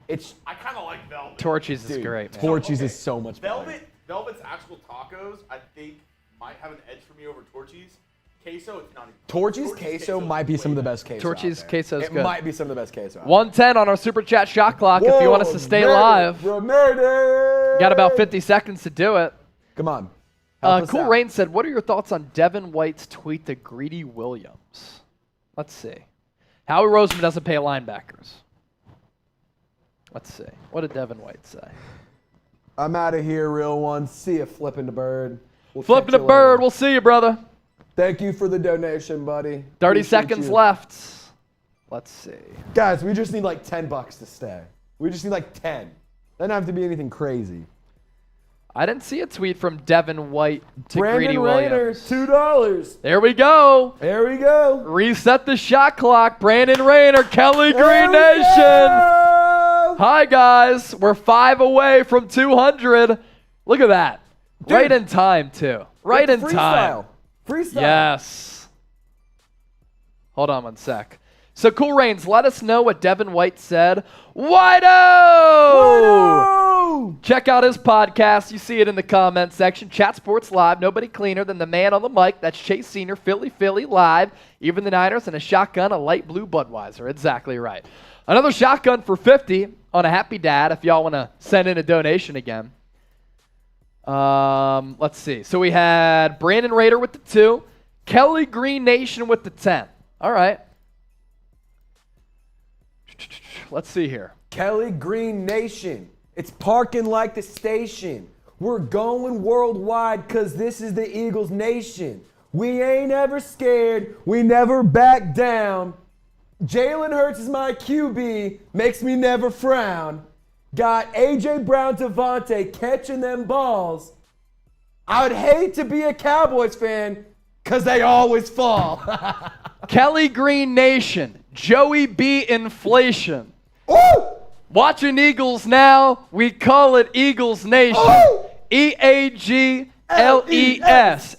I kind of like Velvet. Torchy's is Dude, great, man. Torchy's is so much better. Velvet's actual tacos, I think, might have an edge for me over Torchy's. Queso, it's not even. Torchy's queso might be some of the best queso. Torchy's out there. queso's it good. might be some of the best queso. out 110 on our super chat shot clock if you want us to stay live. Got Got about 50 seconds to do it. Come on. Help us Cool out. Rain said, what are your thoughts on Devin White's tweet to Greedy Williams? Let's see. Howie Roseman doesn't pay linebackers. Let's see. What did Devin White say? I'm out of here, real one. See you flipping the bird. We'll Flipping catch the you bird. later. We'll see you, brother. Thank you for the donation, buddy. 30 Appreciate seconds you. left. Let's see. Guys, we just need like $10 to stay. We just need like 10. Doesn't have to be anything crazy. I didn't see a tweet from Devin White to Greedy Brandon Williams. Rayner, $2. There we go. There we go. Reset the shot clock. Brandon Rayner, Kelly There Green we Nation. go. Hi, guys. We're 5 away from 200. Look at that. Dude. Right in time, too. Right in time. Freestyle. Yes. Hold on one sec. So, Cool Rains, let us know what Devin White said. White-O! Check out his podcast. You see it in the comments section. Chat Sports Live. Nobody cleaner than the man on the mic. That's Chase Senior, Philly live. Even the Niners and a shotgun, a light blue Budweiser. Exactly right. Another shotgun for 50 on a Happy Dad if y'all want to send in a donation again. Let's see. So we had Brandon Raider with the 2. Kelly Green Nation with the 10. All right. Let's see here. Kelly Green Nation. It's parking like the station. We're going worldwide because this is the Eagles Nation. We ain't ever scared. We never back down. Jalen Hurts is my QB. Makes me never frown. Got A.J. Brown, Devontae catching them balls. I would hate to be a Cowboys fan because they always fall. Kelly Green Nation. Joey B. Inflation. Ooh! Watching Eagles now, we call it Eagles Nation. Ooh! EAGLES.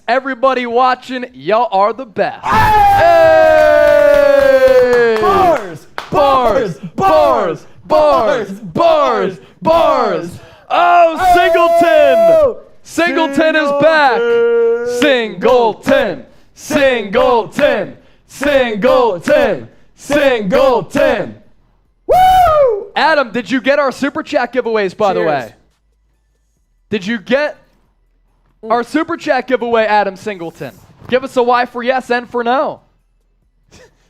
Everybody watching, y'all are the best. Hey! Hey! Bars! Bars! Bars! Bars! Bars! Bars! Oh, Singleton! Singleton is back! Singleton! Singleton! Singleton! Singleton! Woo! Adam, did you get our Super Chat giveaways, by the way? Did you get our Super Chat giveaway, Adam Singleton? Give us a Y for yes and for no.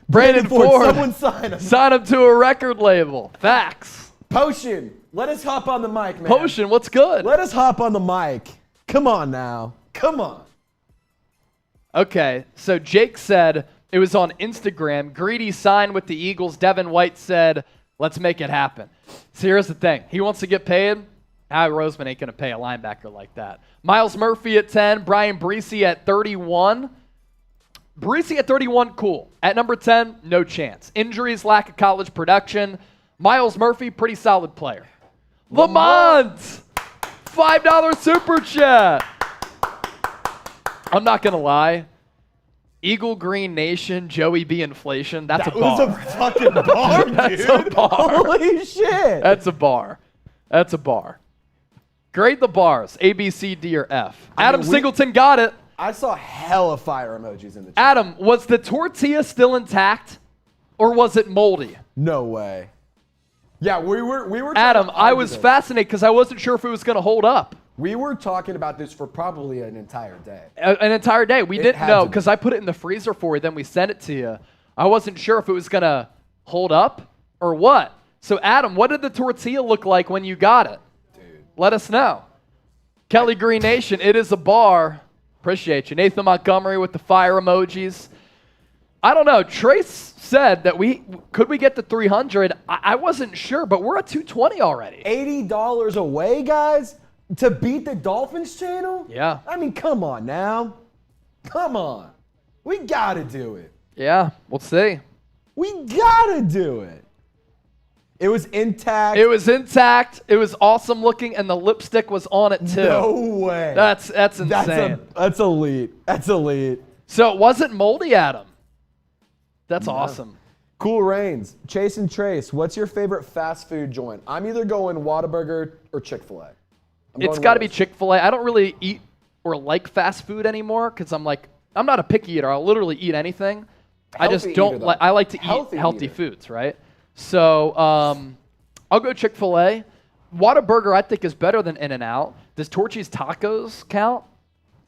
Brandon Ford. Someone sign him. Sign him to a record label. Facts. Potion, let us hop on the mic, man. Potion, what's good? Let us hop on the mic. Come on now. Come on. Okay, so Jake said it was on Instagram. Greedy signed with the Eagles. Devin White said, let's make it happen. So here's the thing. He wants to get paid. Howie Roseman ain't going to pay a linebacker like that. Miles Murphy at 10. Brian Breesy at 31. Breesy at 31, cool. At number 10, no chance. Injuries, lack of college production. Miles Murphy, pretty solid player. Lamont! $5 Super Chat. I'm not going to lie. Eagle Green Nation, Joey B. Inflation. That's a bar. That was a fucking bar, dude. That's a bar. Holy shit. That's a bar. That's a bar. Grade the bars. A, B, C, D, or F. Adam Singleton got it. I saw hella fire emojis in the chat. Adam, was the tortilla still intact, or was it moldy? No way. Yeah, we were. Adam, I was fascinated because I wasn't sure if it was going to hold up. We were talking about this for probably an entire day. An entire day. We didn't know because I put it in the freezer for you, then we sent it to you. I wasn't sure if it was going to hold up or what. So, Adam, what did the tortilla look like when you got it? Dude. Let us know. Kelly Green Nation, it is a bar. Appreciate you. Nathan Montgomery with the fire emojis. I don't know. Trace said that could we get to 300? I wasn't sure, but we're at 220 already. $80 away, guys, to beat the Dolphins channel? Yeah. I mean, come on now. Come on. We got to do it. Yeah, we'll see. We got to do it. It was intact. It was intact. It was awesome looking, and the lipstick was on it too. No way. That's insane. That's elite. That's elite. So it wasn't moldy, Adam. That's awesome. Cool Rains. Chase and Trace, what's your favorite fast food joint? I'm either going Whataburger or Chick-fil-A. It's got to be Chick-fil-A. I don't really eat or like fast food anymore because I'm not a picky eater. I'll literally eat anything. I just don't like. I like to eat healthy foods, right? So I'll go Chick-fil-A. Whataburger I think is better than In-N-Out. Does Torchy's Tacos count?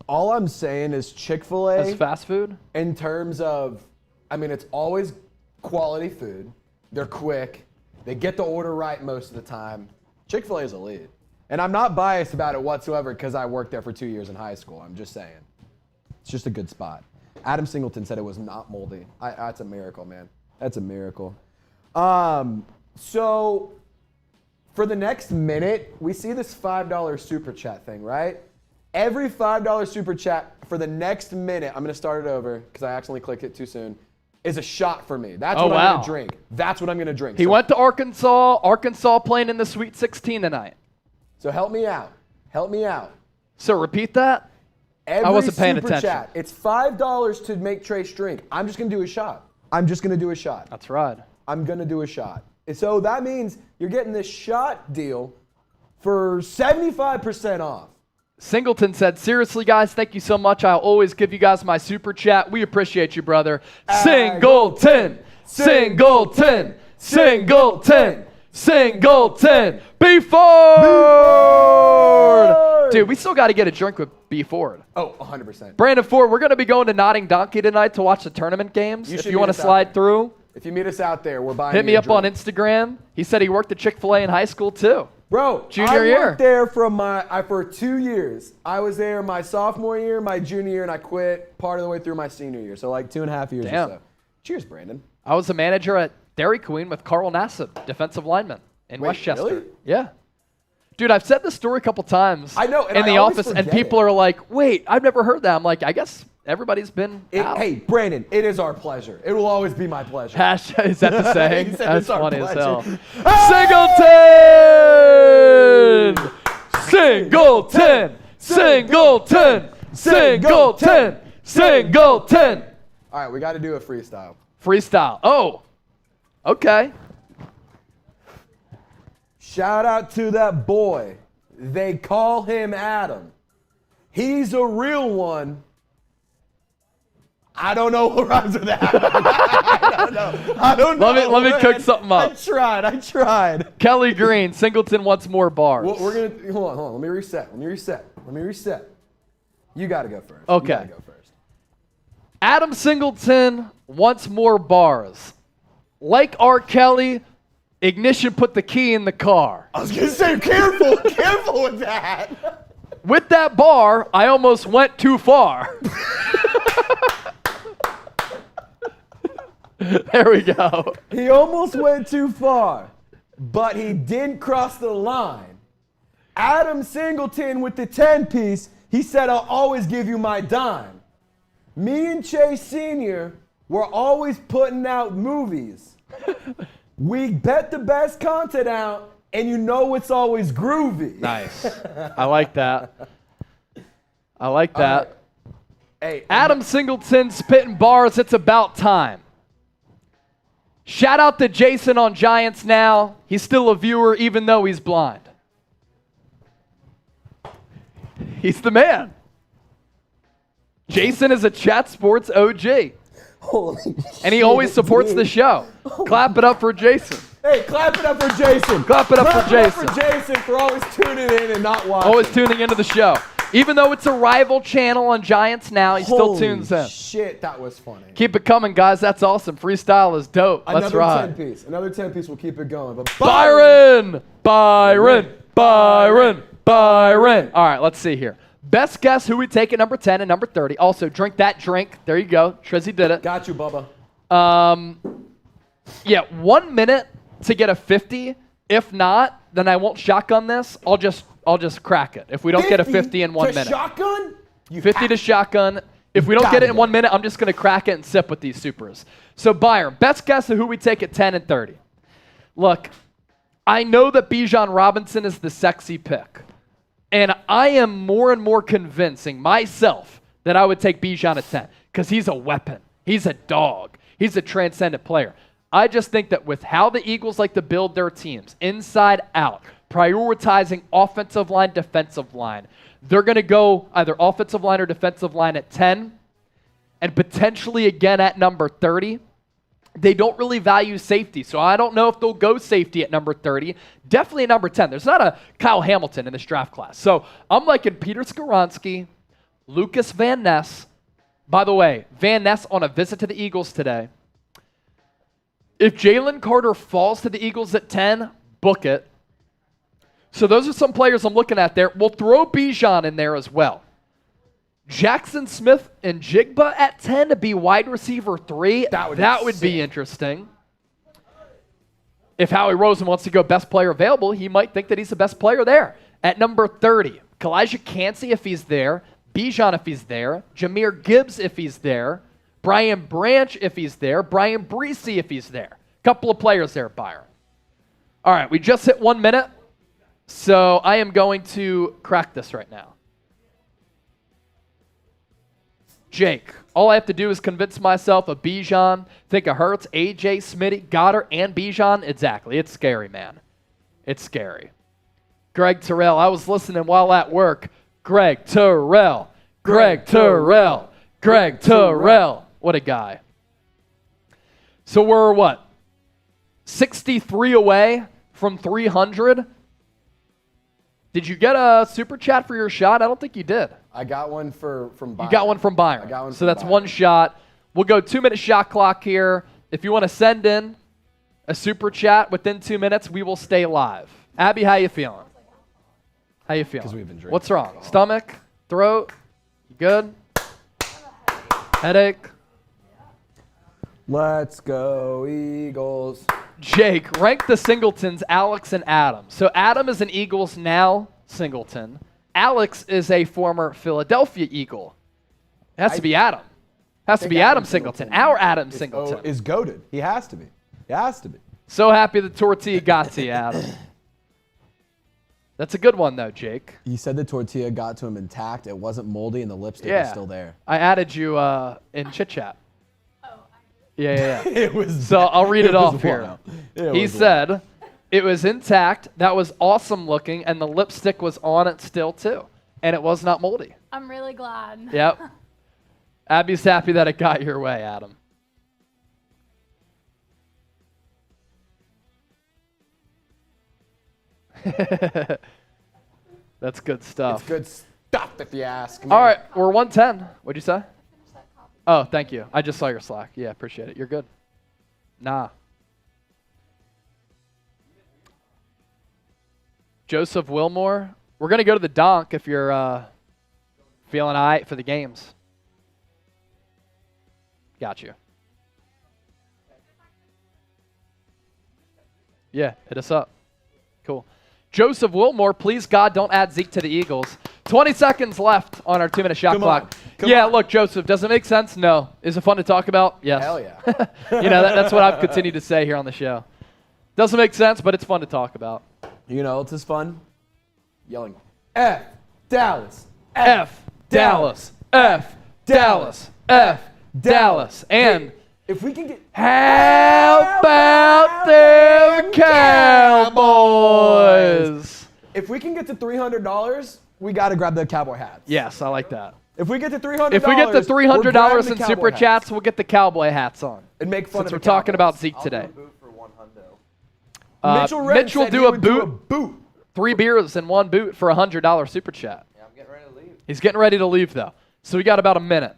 All I'm saying is Chick-fil-A as fast food? In terms of, I mean, it's always quality food. They're quick. They get the order right most of the time. Chick-fil-A is elite. And I'm not biased about it whatsoever because I worked there for 2 years in high school. I'm just saying. It's just a good spot. Adam Singleton said it was not moldy. That's a miracle, man. That's a miracle. So For the next minute, we see this $5 super chat thing, right? Every $5 super chat for the next minute, I'm going to start it over because I accidentally clicked it too soon, is a shot for me. That's what I'm going to drink. That's what I'm going to drink. He went to Arkansas. Arkansas playing in the Sweet 16 tonight. So help me out. Help me out. So repeat that. I wasn't paying attention. Chat, it's $5 to make Trace drink. I'm just going to do a shot. I'm just going to do a shot. That's right. I'm going to do a shot. And so that means you're getting this shot deal for 75% off. Singleton said, seriously, guys, thank you so much. I'll always give you guys my super chat. We appreciate you, brother. Singleton, Singleton, Singleton, Singleton, B. Ford. Dude, we still got to get a drink with B. Ford. Oh, 100%. Brandon Ford, we're going to be going to Notting Donkey tonight to watch the tournament games. If you want to slide through. If you meet us out there, we're buying Hit me up on Instagram. He said he worked at Chick-fil-A in high school, too. Bro, Junior year. I worked there for 2 years. I was there my sophomore year, my junior year, and I quit part of the way through my senior year. So like 2.5 years or so. Cheers, Brandon. I was a manager at Dairy Queen with Carl Nassib, defensive lineman in Westchester. Really? Yeah. Dude, I've said this story a couple times in the office, and people are like, wait, I've never heard that. I'm like, I guess everybody's been out. Hey, Brandon, it is our pleasure. It will always be my pleasure. Is that the saying? That's funny as hell. Singleton! Singleton! Singleton! Singleton! Singleton! All right, we got to do a freestyle. Freestyle. Oh, okay. Shout out to that boy. They call him Adam. He's a real one. I don't know what rhymes with that. I don't know. Let me cook something up. I tried. Kelly Green, Singleton wants more bars. Well, we're gonna hold on. Let me reset. You got to go first. Okay. You gotta go first. Adam Singleton wants more bars. Like R. Kelly, Ignition put the key in the car. I was gonna say, careful with that. With that bar, I almost went too far. There we go. He almost went too far, but he didn't cross the line. Adam Singleton with the 10-piece, he said, I'll always give you my dime. Me and Chase Sr. were always putting out movies. We bet the best content out, and you know it's always groovy. Nice. I like that. Hey, Adam Singleton spitting bars, it's about time. Shout out to Jason on Giants Now. He's still a viewer even though he's blind. He's the man. Jason is a Chat Sports OG. Holy and he always supports the show. Clap it up for Jason. Hey, clap it up for Jason. Clap it up for Jason. Clap it up for Jason for always tuning in and not watching. Always tuning into the show. Even though it's a rival channel on Giants Now, he still tunes in. Shit, that was funny. Keep it coming, guys. That's awesome. Freestyle is dope. Let's ride. Another 10-piece will keep it going. But Byron! All right, let's see here. Best guess who we take at number 10 and number 30. Also, drink that drink. There you go. Trizzy did it. Got you, Bubba. Yeah, 1 minute to get a 50. If not, then I won't shotgun this. I'll just crack it. If we don't get a 50 in 1 minute. Shotgun? 50 to shotgun. If we don't get it in 1 minute, I'm just going to crack it and sip with these supers. So, Byron, best guess of who we take at 10 and 30. Look, I know that Bijan Robinson is the sexy pick. And I am more and more convincing myself that I would take Bijan at 10 because he's a weapon. He's a dog. He's a transcendent player. I just think that with how the Eagles like to build their teams, inside out, prioritizing offensive line, defensive line, they're going to go either offensive line or defensive line at 10 and potentially again at number 30. They don't really value safety, so I don't know if they'll go safety at number 30. Definitely at number 10. There's not a Kyle Hamilton in this draft class. So I'm liking Peter Skoronski, Lucas Van Ness. By the way, Van Ness on a visit to the Eagles today. If Jalen Carter falls to the Eagles at 10, book it. So those are some players I'm looking at there. We'll throw Bijan in there as well. Jackson Smith and Jigba at 10 to be wide receiver 3. That would be interesting. If Howie Roseman wants to go best player available, he might think that he's the best player there. At number 30, Kalijah Cansey if he's there, Bijan if he's there, Jahmyr Gibbs if he's there, Brian Branch if he's there, Brian Breesy if he's there. Couple of players there, Byron. All right, we just hit 1 minute, so I am going to crack this right now. Jake, all I have to do is convince myself of Bijan, think of Hurts, AJ, Smitty, Goddard, and Bijan. Exactly. It's scary, man. It's scary. Greg Terrell, I was listening while at work. Greg Terrell. Greg Terrell. Greg Terrell. What a guy. So we're what? 63 away from 300. Did you get a super chat for your shot? I don't think you did. I got one from Byron. You got one from Byron. I got one so from that's Byron. one shot. We'll go 2-minute shot clock here. If you want to send in a super chat within 2 minutes, we will stay live. Abby, how you feeling? How you feeling? 'Cause we've been drinking What's wrong? alcohol. Stomach? Throat? You good? Headache? Let's go, Eagles. Jake, rank the Singletons, Alex and Adam. So Adam is an Eagles now Singleton. Alex is a former Philadelphia Eagle. It has to be Adam. Has to be Adam Singleton. Our Adam Singleton. Is goated. He has to be. He has to be. So happy the tortilla got to you, Adam. That's a good one, though, Jake. He said the tortilla got to him intact. It wasn't moldy, and the lipstick Yeah. was still there. I added you in chit chat. Yeah. It was. So I'll read it was off here. wild. It He was said, it was intact, that was awesome looking, and the lipstick was on it still, too. And it was not moldy. I'm really glad. Yep. Abby's happy that it got your way, Adam. That's good stuff. It's good stuff, if you ask me. All right, we're 110. What'd you say? Oh, thank you. I just saw your Slack. Yeah, appreciate it. You're good. Nah. Joseph Wilmore. We're going to go to the donk if you're feeling all right for the games. Got you. Yeah, hit us up. Cool. Joseph Wilmore, please, God, don't add Zeke to the Eagles. 20 seconds left on our 2-minute shot clock. Come Yeah, on. look, Joseph, does it make sense? No. Is it fun to talk about? Yes. Hell yeah. You know, that's what I've continued to say here on the show. Doesn't make sense, but it's fun to talk about. You know, it's just fun. Yelling, F, Dallas, F, Dallas, F, Dallas, F, Dallas. And if we can get. how about them Cowboys? If we can get to $300, we got to grab the cowboy hats. Yes, I like that. If we get to $300, If we get the we're $300 grabbing in the super cowboy chats, hats we'll get the cowboy hats on. and make fun Since of we're the talking Cowboys. about Zeke today. I'll do a boot for one hundo. Mitchell Red Mitch will said do he a would boot. 3 beers and 1 boot for a $100 super chat. Yeah, I'm getting ready to leave. He's getting ready to leave, though. So we got about a minute.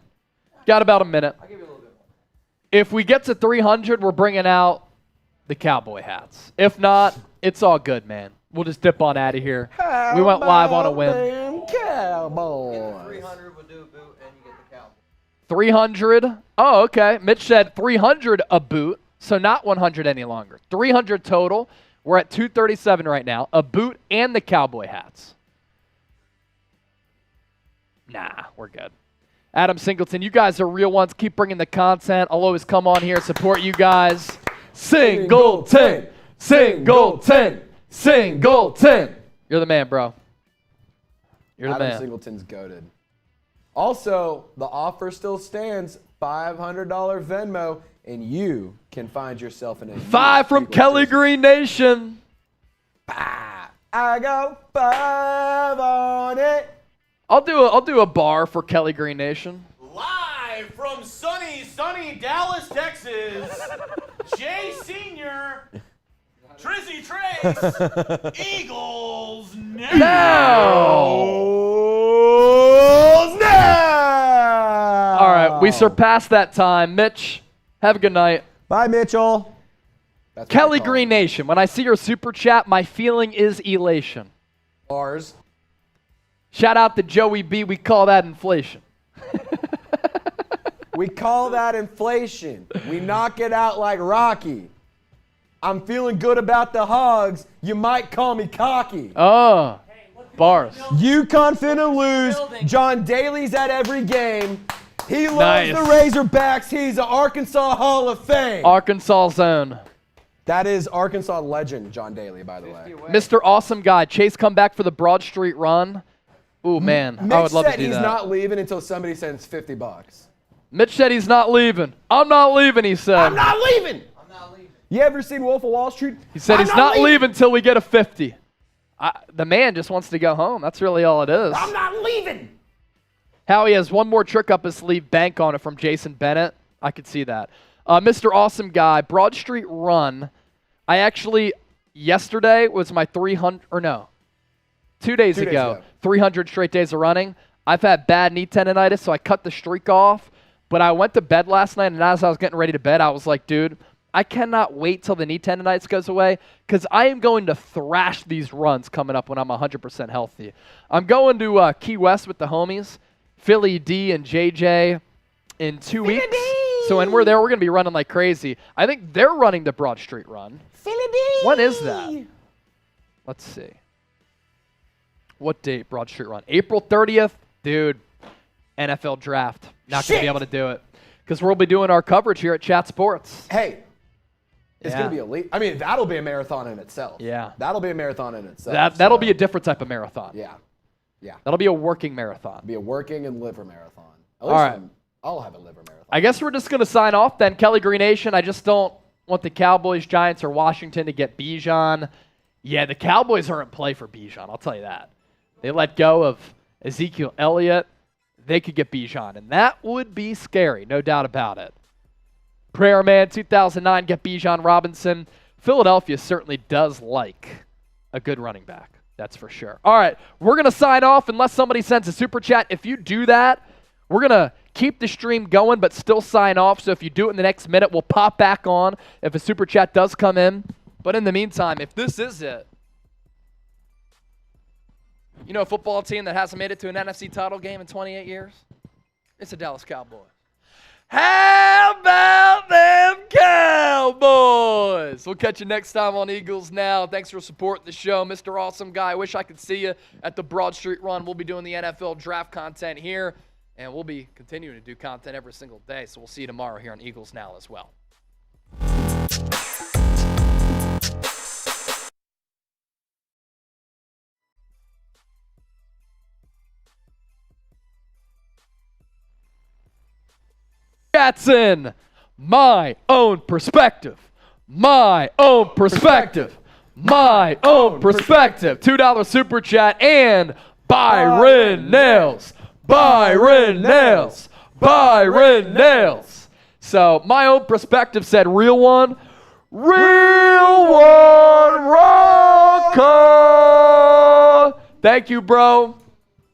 I'll give you a little bit more. If we get to 300, we're bringing out the cowboy hats. If not, it's all good, man. We'll just dip on out of here. We went live on a whim. Them Cowboys. 300 will do a boot and you get the cowboy. 300. Oh, okay. Mitch said 300 a boot, so not 100 any longer. 300 total. We're at 237 right now. A boot and the cowboy hats. Nah, we're good. Adam Singleton, you guys are real ones. Keep bringing the content. I'll always come on here, support you guys. Singleton, Singleton, Singleton. You're the man, bro. You're the Adam man. Singleton's goated. Also, the offer still stands. $500 Venmo, and you can find yourself in a 5 from Eagles Kelly jersey. Green Nation. I got 5 on it. I'll do a bar for Kelly Green Nation. Live from sunny Dallas, Texas, Jay Senior, Trizzy Trace, Eagles now. All right, we surpassed that time. Mitch, have a good night. Bye, Mitchell. That's what Kelly we call Green Nation, when I see your super chat, my feeling is elation. it. Ours. Shout out to Joey B. We call that inflation. We call that inflation. We knock it out like Rocky. I'm feeling good about the Hogs. You might call me cocky. Oh, bars. UConn finna lose. John Daly's at every game. He loves Nice. the Razorbacks. He's an Arkansas Hall of Fame. Arkansas zone. That is Arkansas legend, John Daly, by the way. Mr. Awesome Guy. Chase come back for the Broad Street run. Ooh, man. Mitch I would love to said do he's that. not leaving until somebody sends $50. Mitch said he's not leaving. I'm not leaving, he said. I'm not leaving. You ever seen Wolf of Wall Street? He said he's not leaving until we get a 50. The man just wants to go home. That's really all it is. I'm not leaving. Howie has one more trick up his sleeve. Bank on it from Jason Bennett. I could see that. Mr. Awesome Guy, Broad Street run. I actually, yesterday was my 300, or no, 2 days ago, 300 straight days of running. I've had bad knee tendonitis, so I cut the streak off. But I went to bed last night, and as I was getting ready to bed, I was like, dude, I cannot wait till the knee tendonitis goes away because I am going to thrash these runs coming up when I'm 100% healthy. I'm going to Key West with the homies, Philly D and JJ in 2 weeks. So when we're there, we're going to be running like crazy. I think they're running the Broad Street run. Philly D. When is that? Let's see. What date, Broad Street run? April 30th? Dude, NFL draft. Not going to be able to do it because we'll be doing our coverage here at Chat Sports. Hey. It's Yeah. going to be elite. I mean, that'll be a marathon in itself. Yeah. That'll be a marathon in itself. That'll be a different type of marathon. Yeah. Yeah. That'll be a working marathon. Be a working and liver marathon. At All least right. I'll have a liver marathon. I guess we're just going to sign off then. Kelly Green Nation, I just don't want the Cowboys, Giants, or Washington to get Bijan. Yeah, the Cowboys are in play for Bijan, I'll tell you that. They let go of Ezekiel Elliott. They could get Bijan, and that would be scary, no doubt about it. Prayer Man, 2009, get Bijan Robinson. Philadelphia certainly does like a good running back. That's for sure. All right, we're going to sign off unless somebody sends a super chat. If you do that, we're going to keep the stream going but still sign off. So if you do it in the next minute, we'll pop back on if a super chat does come in. But in the meantime, if this is it, you know a football team that hasn't made it to an NFC title game in 28 years? It's the Dallas Cowboys. How about them Cowboys? We'll catch you next time on Eagles Now. Thanks for supporting the show, Mr. Awesome Guy. I wish I could see you at the Broad Street Run. We'll be doing the NFL draft content here, and we'll be continuing to do content every single day. So we'll see you tomorrow here on Eagles Now as well. Jackson, my own perspective. My own perspective. My own perspective. $2 super chat and Byron Nails. Byron Nails. Byron Nails. So my own perspective said real one. Real one rocker. Thank you, bro.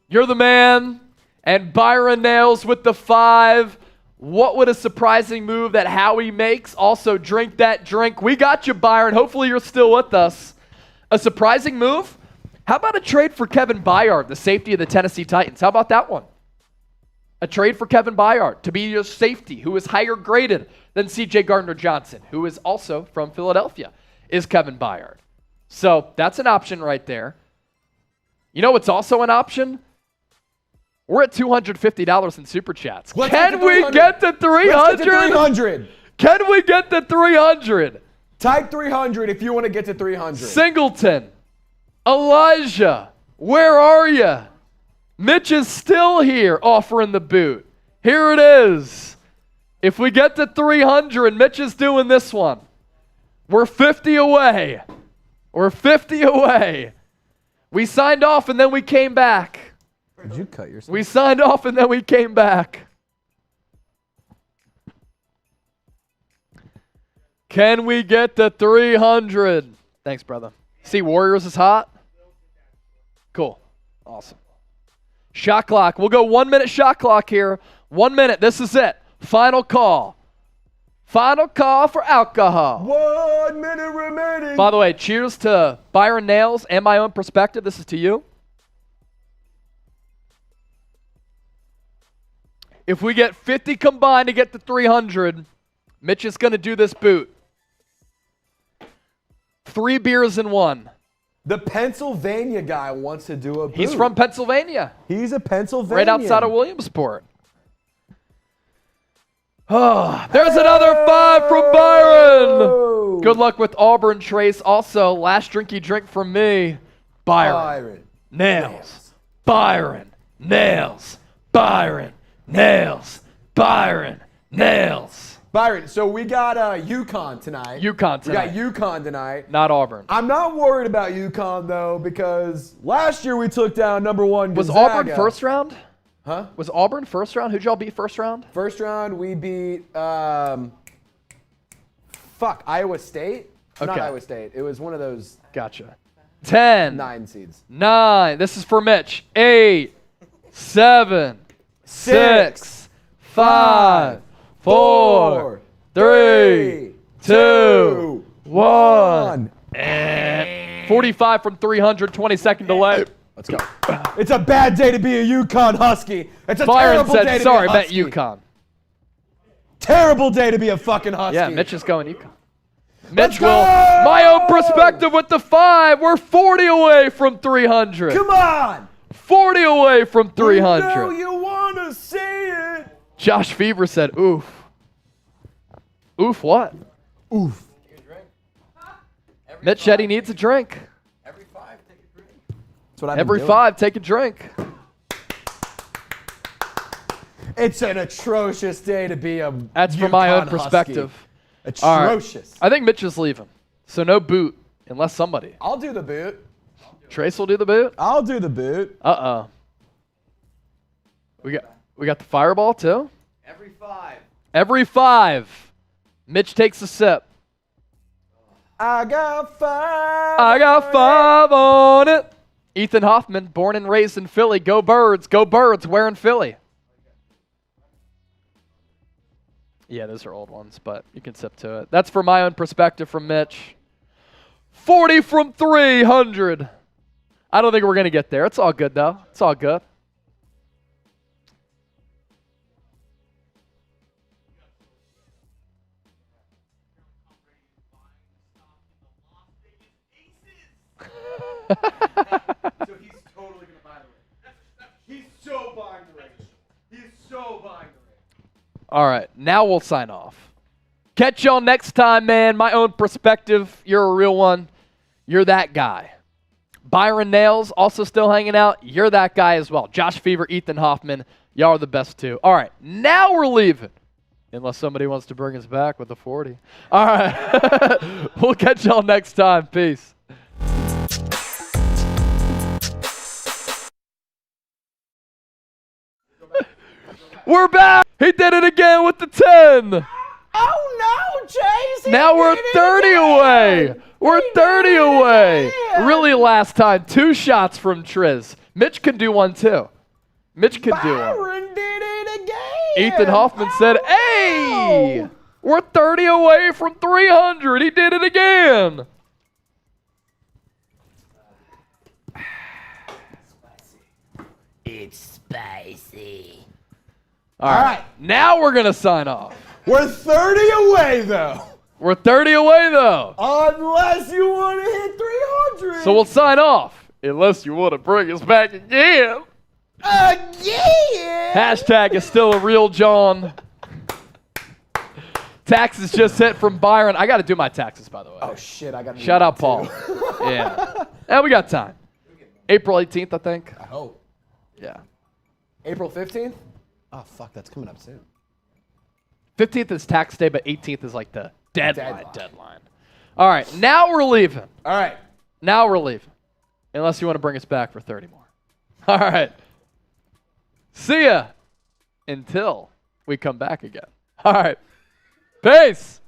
You're the man. And Byron Nails with the 5. What would a surprising move that Howie makes? Also, drink that drink. We got you, Byron. Hopefully you're still with us. A surprising move? How about a trade for Kevin Byard, the safety of the Tennessee Titans? How about that one? A trade for Kevin Byard to be your safety, who is higher graded than C.J. Gardner-Johnson, who is also from Philadelphia, is Kevin Byard. So that's an option right there. You know what's also an option? We're at $250 in super chats. Can we get to 300? Let's get to 300. Can we get to 300? Type 300 if you want to get to 300. Singleton, Elijah, where are you? Mitch is still here offering the boot. Here it is. If we get to 300, Mitch is doing this one. We're 50 away. We're 50 away. We signed off and then we came back. Did you cut yourself? We signed off and then we came back. Can we get to 300? Thanks, brother. See, Warriors is hot. Cool. Awesome. Shot clock. We'll go 1 minute shot clock here. 1 minute. This is it. Final call. Final call for alcohol. 1 minute remaining. By the way, cheers to Byron Nails and my own perspective. This is to you. If we get 50 combined to get to 300, Mitch is going to do this boot. 3 beers in one. The Pennsylvania guy wants to do a boot. He's from Pennsylvania. He's a Pennsylvania. Right outside of Williamsport. Oh, there's another 5 from Byron. Good luck with Auburn, Trace. Also, last drinky drink from me. Byron. Nails. Byron. Nails. Byron. Nails. Byron. Nails. Byron, so we got UConn tonight. UConn tonight. We got UConn tonight. Not Auburn. I'm not worried about UConn, though, because last year we took down '1 Was Gonzaga. Auburn first round? Huh? Was Auburn first round? Who'd y'all beat first round? First round, we beat, Iowa State? Not Okay. Iowa State. It was one of those Gotcha. 10. 9 seeds. 9. This is for Mitch. 8, 7, 6, 5, 4, 3, 2, 1. And 45 from 300, 20-second delay. Let's go. It's a bad day to be a UConn Husky. It's a Byron terrible day said, to sorry, be a meant Husky. UConn. Terrible day to be a fucking Husky. Yeah, Mitch is going UConn. Let's Mitch will, go! my own perspective with the 5. We're 40 away from 300. Come on. 40 away from 300. You know you want to see it. Josh Fever said, oof. Oof what? Oof. Mitch said he needs a drink. That's what I've Every been doing. 5, take a drink. It's an atrocious day to be a That's from my own UConn perspective. Husky. All right. Atrocious. I think Mitch is leaving. So no boot unless somebody. I'll do the boot. Trace will do the boot. I'll do the boot. Uh-oh. We got the fireball too? Every 5. Every 5. Mitch takes a sip. I got 5. I got 5 on it. Ethan Hoffman, born and raised in Philly. Go Birds. Go Birds. Where in Philly? Yeah, those are old ones, but you can sip to it. That's for my own perspective from Mitch. 40 from 300. I don't think we're going to get there. It's all good, though. It's all good. So he's totally going to buy the ring. He's so buying the ring. He's so buying the ring. All right, now we'll sign off. Catch y'all next time, man. My own perspective. You're a real one. You're that guy. Byron Nails also still hanging out. You're that guy as well. Josh Fever, Ethan Hoffman. Y'all are the best too. All right, now we're leaving. Unless somebody wants to bring us back with a 40. All right. We'll catch y'all next time. Peace. We're back. He did it again with the 10. Oh no, Chase! Now we're 30 away. We're 30 away. Really last time, 2 shots from Triz. Mitch can do one too. Mitch can do one. Byron did it again. Ethan Hoffman said, hey, we're 30 away from 300. He did it again. It's spicy. All right. Now we're going to sign off. We're 30 away though. We're 30 away though. Unless you want to hit 300. So we'll sign off. Unless you want to bring us back again. Again. Hashtag is still a real John. Taxes just hit from Byron. I got to do my taxes, by the way. Oh shit! I got. Shout out, Paul. Yeah. And we got time. April 18th, I think. I hope. Yeah. April 15th. Oh fuck! That's coming up soon. 15th is tax day, but 18th is like the deadline. All right. Now we're leaving. All right. Now we're leaving. Unless you want to bring us back for 30 more. All right. See ya until we come back again. All right. Peace.